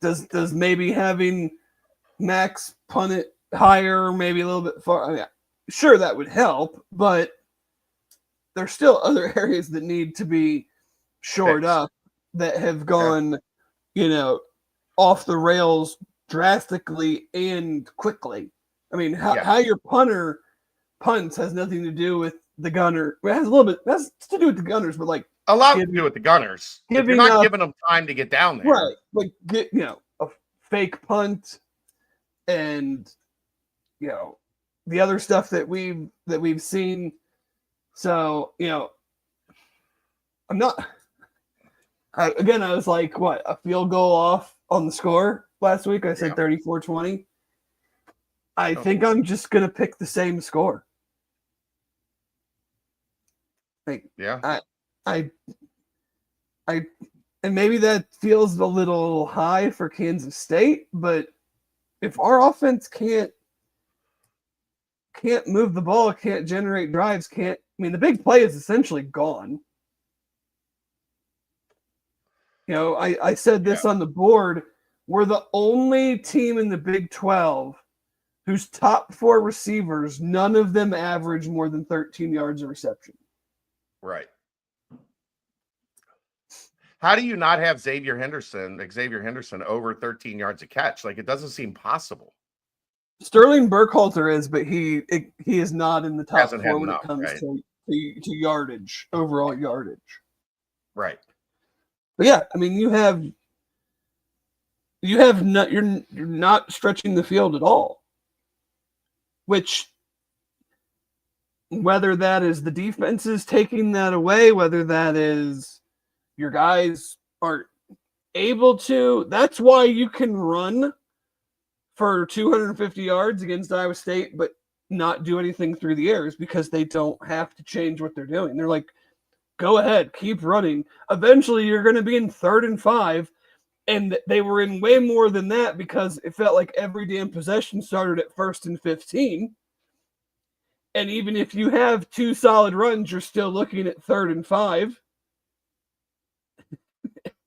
does maybe having Max punt it higher, maybe a little bit far? I mean, sure, that would help, but there's still other areas that need to be shored up that have gone, off the rails drastically and quickly. I mean, how your punter punts has nothing to do with the gunner. It has to do with the gunners, but
a lot to do with the gunners. If you're not giving them time to get down there,
right? A fake punt, and the other stuff that we've seen. So I'm not. I was like, what, a field goal off on the score last week? I said 34-20. I think I'm just going to pick the same score. And maybe that feels a little high for Kansas State, but if our offense can't move the ball, can't generate drives, the big play is essentially gone. I said this on the board. We're the only team in the Big 12 whose top 4 receivers, none of them average more than 13 yards of reception.
Right. How do you not have Xavier Henderson over 13 yards a catch? It doesn't seem possible.
Sterling Burkhalter is, but he is not in the top 4 when it comes to yardage, overall yardage.
Right.
But you're not stretching the field at all. Which, whether that is the defense is taking that away, whether that is your guys aren't able to, that's why you can run for 250 yards against Iowa State, but not do anything through the air, is because they don't have to change what they're doing. They're like, go ahead, keep running. Eventually, you're going to be in 3rd and 5, and they were in way more than that because it felt like every damn possession started at 1st and 15. And even if you have 2 solid runs, you're still looking at 3rd and 5.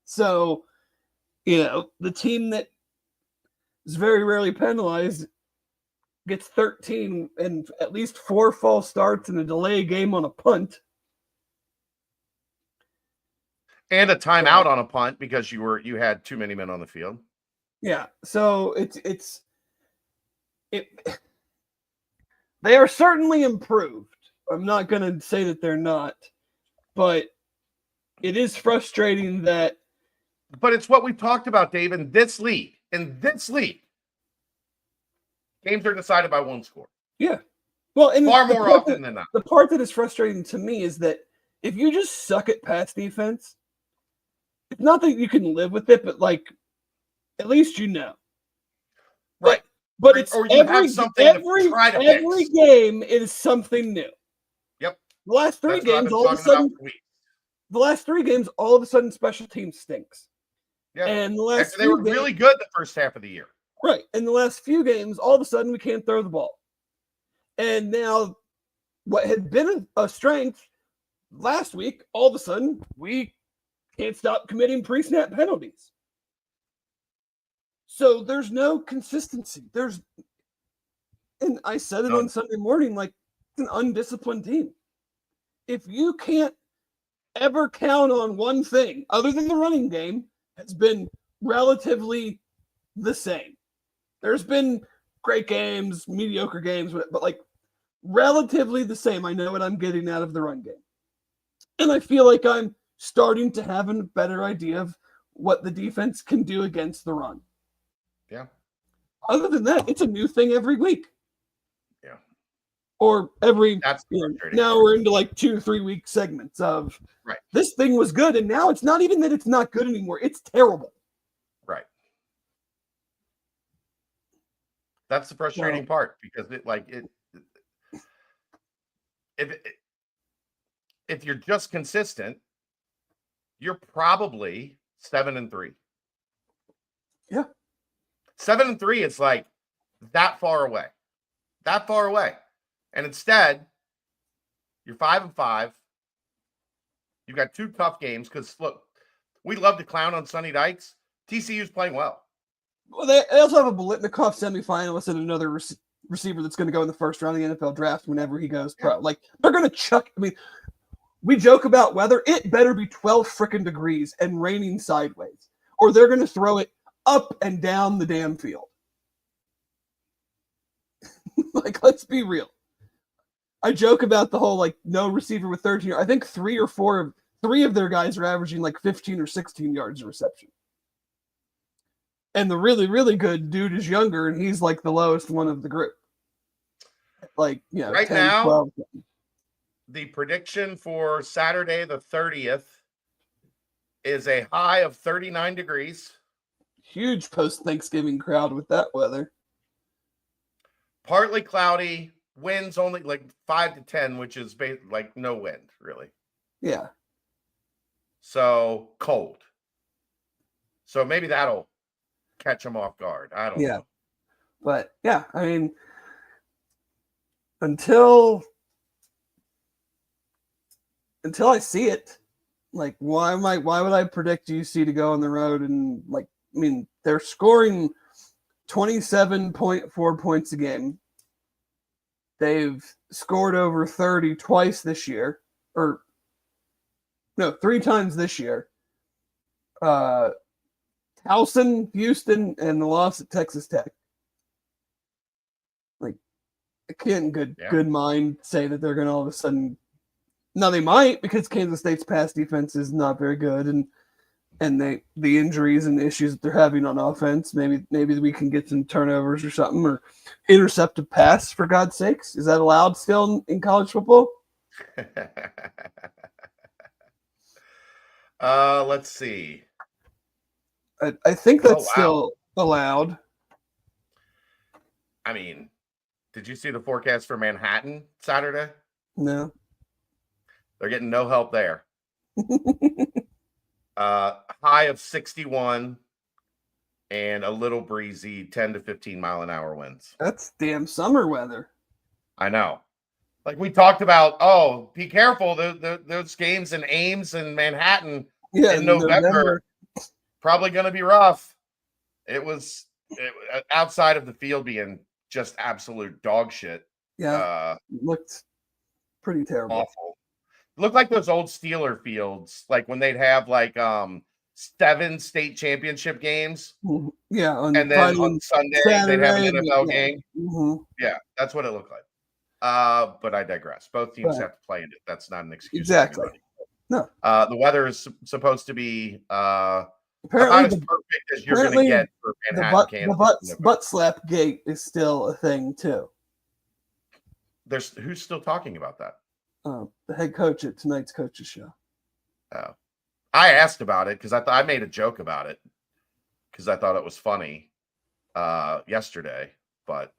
So, the team that is very rarely penalized gets 13 and at least 4 false starts and a delay game on a punt.
And a timeout on a punt because you had too many men on the field.
Yeah, so they are certainly improved. I'm not going to say that they're not, but it is frustrating that.
But it's what we've talked about, Dave, in this league. Games are decided by 1 score.
Yeah. Well, and
far more often than not.
The part that is frustrating to me is that if you just suck at pass defense, it's not that you can live with it, but like at least you know.
Right.
But it's
or you have something to try to
every
fix.
game is something new.
Yep.
The last three games, all of a sudden, special teams stinks.
Yeah.
And the last
they were really good the first half of the year.
Right. In the last few games, all of a sudden we can't throw the ball. And now what had been a strength last week, all of a sudden we can't stop committing pre-snap penalties. So there's no consistency. And I said it on Sunday morning, like it's an undisciplined team. If you can't ever count on one thing other than the running game, has been relatively the same. There's been great games, mediocre games, but like relatively the same. I know what I'm getting out of the run game. And I feel like I'm starting to have a better idea of what the defense can do against the run.
Yeah.
Other than that, it's a new thing every week.
Yeah.
Or every, now we're into like 2 to 3 week segments of this thing was good. And now it's not even that it's not good anymore. It's terrible. Right.
That's the frustrating part because if you're just consistent, you're probably 7-3.
Yeah.
7-3 is like that far away. And instead, you're 5-5. You've got 2 tough games because look, we love to clown on Sonny Dykes. TCU's playing well.
Well, they also have a Bolitnikov semifinalist and another receiver that's going to go in the first round of the NFL draft whenever he goes pro. Like, they're going to chuck. I mean, we joke about weather. It better be 12 freaking degrees and raining sideways, or they're going to throw it up and down the damn field. Like, let's be real. I joke about the whole, like, no receiver with 13. I think 3 or 4 of their guys are averaging like 15 or 16 yards of reception. And the really, really good dude is younger, and he's like the lowest one of the group. Like, you know,
right
10,
now,
12.
The prediction for Saturday the 30th is a high of 39 degrees.
Huge post-Thanksgiving crowd with that weather.
Partly cloudy, winds only like 5 to 10, which is like no wind, really.
Yeah.
So cold. So maybe that'll catch them off guard. I don't know.
But yeah, I mean, until I see it, like, why would I predict UC to go on the road and, like, I mean, they're scoring 27.4 points a game. They've scored over 30 twice this year, or no, 3 times this year. Towson, Houston, and the loss at Texas Tech. Like, I can't in good mind say that they're going to all of a sudden. Now they might, because Kansas State's pass defense is not very good, and the injuries and issues that they're having on offense. Maybe we can get some turnovers or something, or intercept a pass, for God's sakes. Is that allowed still in college football?
Let's see.
I think that's still allowed.
I mean, did you see the forecast for Manhattan Saturday?
No.
They're getting no help there. High of 61 and a little breezy, 10 to 15 mile an hour winds.
That's damn summer weather.
I know. Like we talked about, be careful. Those games in Ames and Manhattan in November. Probably going to be rough. It was outside of the field being just absolute dog shit.
Yeah, looked pretty terrible.
Awful. It looked like those old Steeler fields, like when they'd have like 7 state championship games.
Yeah,
and then on Sunday they'd have an NFL game.
Mm-hmm.
Yeah, that's what it looked like. But I digress. Both teams have to play in it. That's not an excuse.
Exactly. No.
The weather is supposed to be
apparently
about as perfect as you're going to get for Manhattan, Kansas.
The butt slap gate is still a thing too.
Who's still talking about that?
the head coach at tonight's coach's show.
Oh, I asked about it because I made a joke about it because I thought it was funny yesterday, but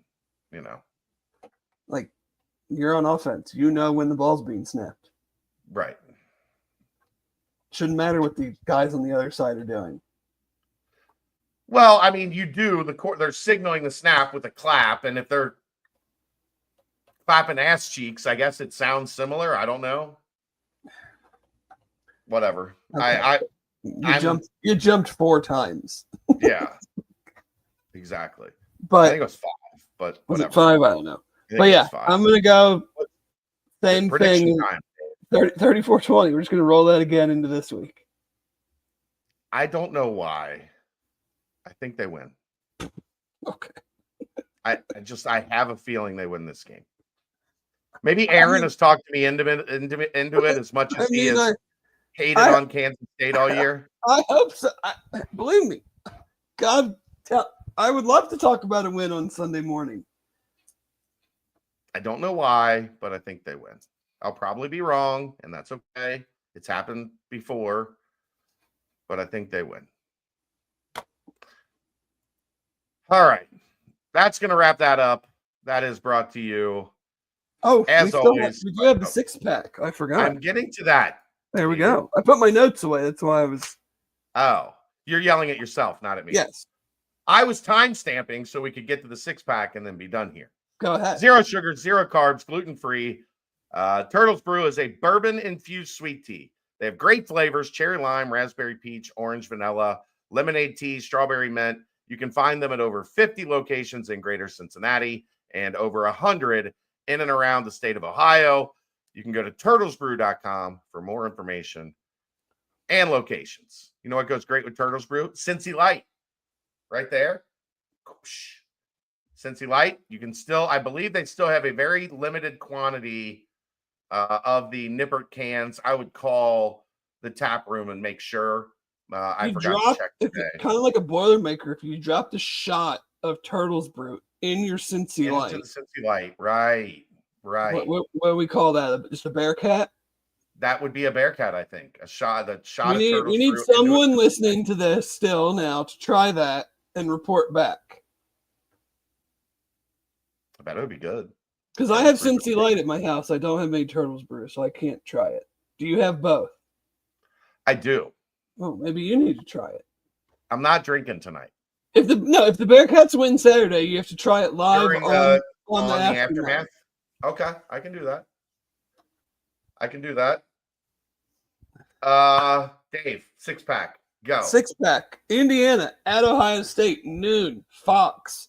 Like, you're on offense. You know when the ball's being snapped.
right.
Shouldn't matter what the guys on the other side are doing.
Well, I mean, you do they're signaling the snap with a clap, and if they're clapping ass cheeks, I guess it sounds similar. I don't know. Whatever.
Okay. You jumped 4 times.
Yeah. Exactly. I
But
think it was 5, but
was
whatever.
it 5? I don't know. But yeah, I'm gonna go same thing. 34-20. We're just gonna roll that again into this week.
I don't know why. I think they win.
Okay.
I have a feeling they win this game. Maybe Aaron has talked me into it as much as he has hated on Kansas State all year.
I hope so. Believe me, God, I would love to talk about a win on Sunday morning.
I don't know why, but I think they win. I'll probably be wrong, and that's okay. It's happened before, but I think they win. All right. That's going to wrap that up. That is brought to you.
Oh,
as always.
We do have the 6-pack. I forgot.
I'm getting to that.
There we go. I put my notes away. That's why I was.
Oh, you're yelling at yourself, not at me.
Yes.
I was time stamping so we could get to the 6-pack and then be done here.
Go ahead.
0 sugar, 0 carbs, gluten-free. Turtles Brew is a bourbon-infused sweet tea. They have great flavors: cherry lime, raspberry peach, orange vanilla, lemonade tea, strawberry mint. You can find them at over 50 locations in greater Cincinnati and over 100 in and around the state of Ohio. You can go to turtlesbrew.com for more information and locations. You know what goes great with Turtles Brew? Cincy Light. Right there. Cincy Light. You can still, I believe they still have a very limited quantity of the Nippert cans. I would call the tap room and make sure. I forgot to check today.
Kind of like a Boilermaker. If you dropped a shot of Turtles Brew in your Cincy Light.
Into the Cincy Light. Right.
What do we call that? Just a Bearcat?
That would be a Bearcat, I think. A shot of Turtles Brew.
We need someone listening to this still now to try that and report back.
I bet it would be good.
Because I have Cincy Light at my house. I don't have any Turtles Brew, so I can't try it. Do you have both?
I do.
Oh, maybe you need to try it.
I'm not drinking tonight.
If the Bearcats win Saturday, you have to try it live on the aftermath.
Okay, I can do that. Dave, 6-pack, go.
6-pack. Indiana at Ohio State, noon, Fox.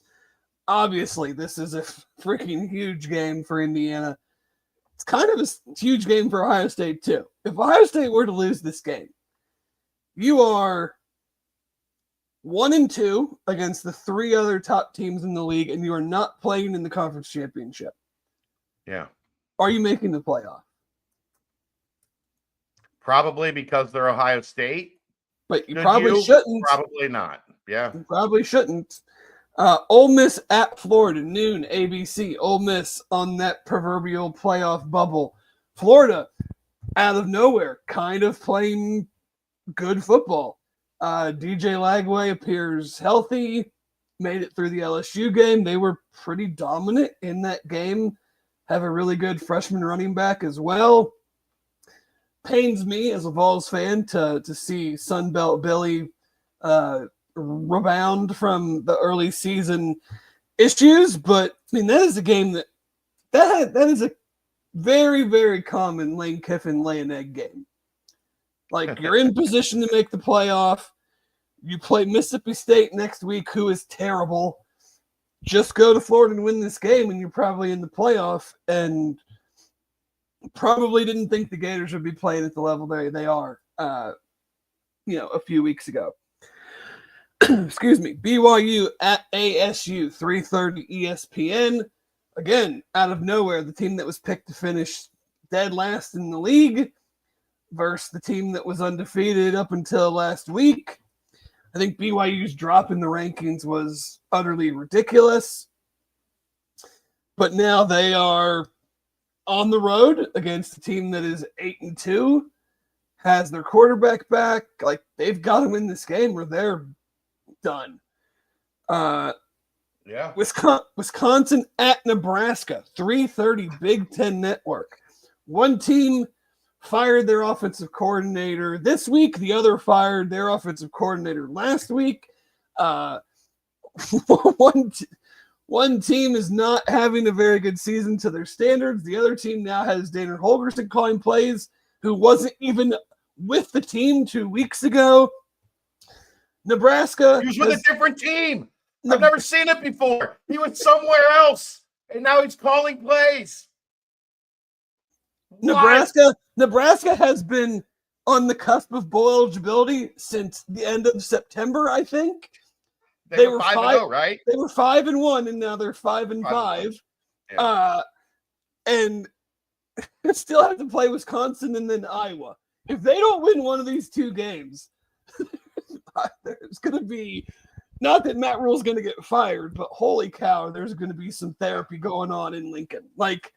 Obviously, this is a freaking huge game for Indiana. It's kind of a huge game for Ohio State, too. If Ohio State were to lose this game, you are 1-2 against the 3 other top teams in the league, and you are not playing in the conference championship.
Yeah.
Are you making the playoff?
Probably because they're Ohio State.
But you probably shouldn't.
Probably not. Yeah.
You probably shouldn't. Ole Miss at Florida, noon, ABC. Ole Miss on that proverbial playoff bubble. Florida, out of nowhere, kind of playing good football. DJ Lagway appears healthy, made it through the LSU game. They were pretty dominant in that game. Have a really good freshman running back as well. Pains me as a Vols fan to see Sunbelt Billy rebound from the early season issues, but I mean that is a game that is a very, very common Lane Kiffin lay an egg game. Like, you're in position to make the playoff. You play Mississippi State next week, who is terrible. Just go to Florida and win this game, and you're probably in the playoff. And probably didn't think the Gators would be playing at the level they are, a few weeks ago. Excuse me. BYU at ASU, 3:30 ESPN. Again, out of nowhere, the team that was picked to finish dead last in the league versus the team that was undefeated up until last week. I think BYU's drop in the rankings was utterly ridiculous. But now they are on the road against a team that is 8-2, has their quarterback back. Like, they've got to win this game or they're done.
Yeah.
Wisconsin at Nebraska, 3:30 Big Ten Network. One team fired their offensive coordinator this week. The other fired their offensive coordinator last week. One team is not having a very good season to their standards. The other team now has Dana Holgorsen calling plays, who wasn't even with the team 2 weeks ago. Nebraska.
He was with a different team. I've never seen it before. He was somewhere else, and now he's calling plays.
Nebraska has been on the cusp of bowl eligibility since the end of September, I think.
They were 5-0, right?
They were 5-1, and now they're 5-5.
Yeah.
And still have to play Wisconsin and then Iowa. If they don't win one of these two games, there's going to be, not that Matt Rule's going to get fired, but holy cow, there's going to be some therapy going on in Lincoln. Like,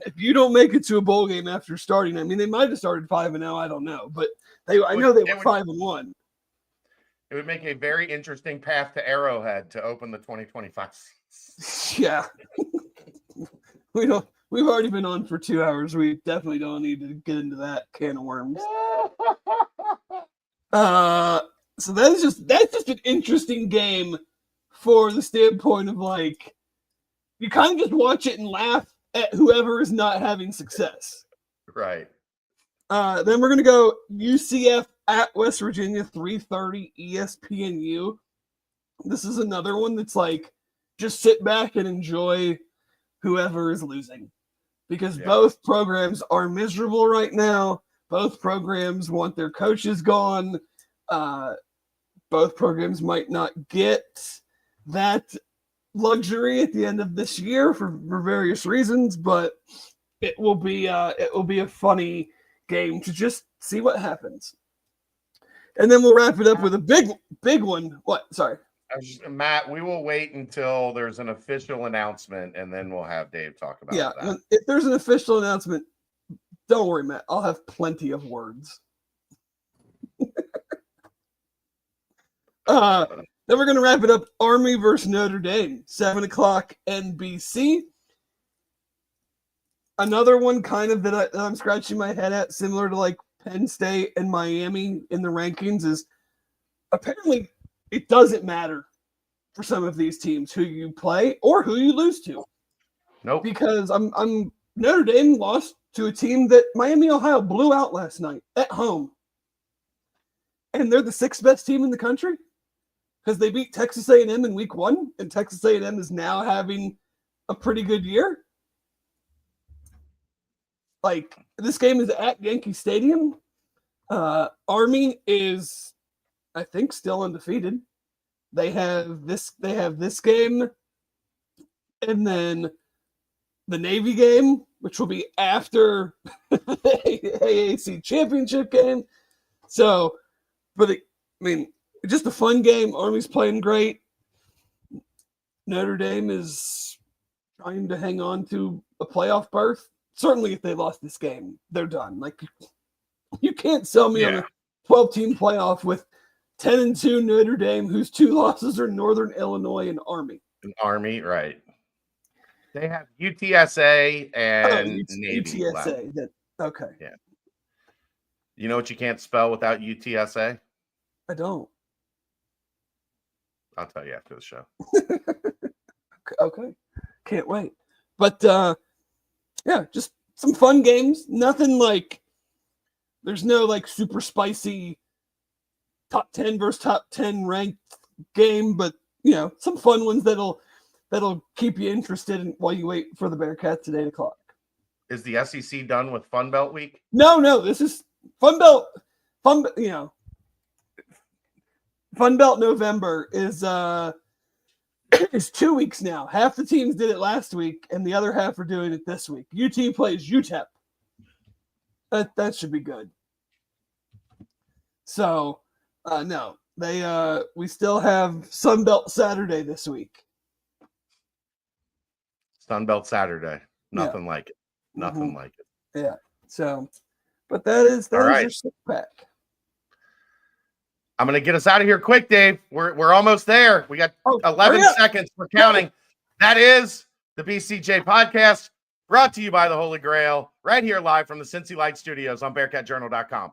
if you don't make it to a bowl game after starting, I mean, they might have started 5-0, I don't know, but I know they were 5-1.
It would make a very interesting path to Arrowhead to open the 2025 season.
Yeah. We've already been on for 2 hours. We definitely don't need to get into that can of worms. So that's just an interesting game for the standpoint of, like, you kind of just watch it and laugh at whoever is not having success.
Right.
Then we're gonna go UCF at West Virginia, 3:30 ESPNU. This is another one that's like, just sit back and enjoy whoever is losing, because both programs are miserable right now. Both programs want their coaches gone. Both programs might not get that luxury at the end of this year for various reasons, but it will be a funny game to just see what happens. And then we'll wrap it up with a big one. What? Sorry.
Matt, we will wait until there's an official announcement, and then we'll have Dave talk about that.
If there's an official announcement, don't worry, Matt. I'll have plenty of words. Then we're going to wrap it up. Army versus Notre Dame, 7 o'clock NBC. Another one kind of that I'm scratching my head at, similar to like Penn State and Miami in the rankings, is apparently it doesn't matter for some of these teams who you play or who you lose to.
Nope.
Because Notre Dame lost to a team that Miami, Ohio blew out last night at home. And they're the 6th best team in the country because they beat Texas A&M in week 1, and Texas A&M is now having a pretty good year. Like, this game is at Yankee Stadium. Army is, I think, still undefeated. They have this game, and then the Navy game, which will be after the AAC championship game. So, just a fun game. Army's playing great. Notre Dame is trying to hang on to a playoff berth. Certainly, if they lost this game, they're done. Like, you can't sell me on a 12-team playoff with 10-2 Notre Dame, whose 2 losses are Northern Illinois and Army.
Army, right? They have UTSA and Navy.
UTSA. Okay.
Yeah. You know what you can't spell without UTSA?
I don't.
I'll tell you after the show.
Okay. Can't wait. But, just some fun games. Nothing like, there's no like super spicy top 10 versus top 10 ranked game, but some fun ones that'll keep you interested while you wait for the Bearcats at 8 o'clock.
Is the SEC done with Fun Belt Week?
No, this is Fun Belt. Fun Belt November is 2 weeks now. Half the teams did it last week, and the other half are doing it this week. UT plays UTEP. That should be good. So, no, we still have Sun Belt Saturday this week.
Sun Belt Saturday, nothing like it. Nothing like it.
Yeah. So, but that is
All right.
your 6-pack.
I'm going to get us out of here quick, Dave. We're almost there. We got 11 seconds. We're counting. That is the BCJ podcast, brought to you by the Holy Grail, right here live from the Cincy Light Studios on BearcatJournal.com.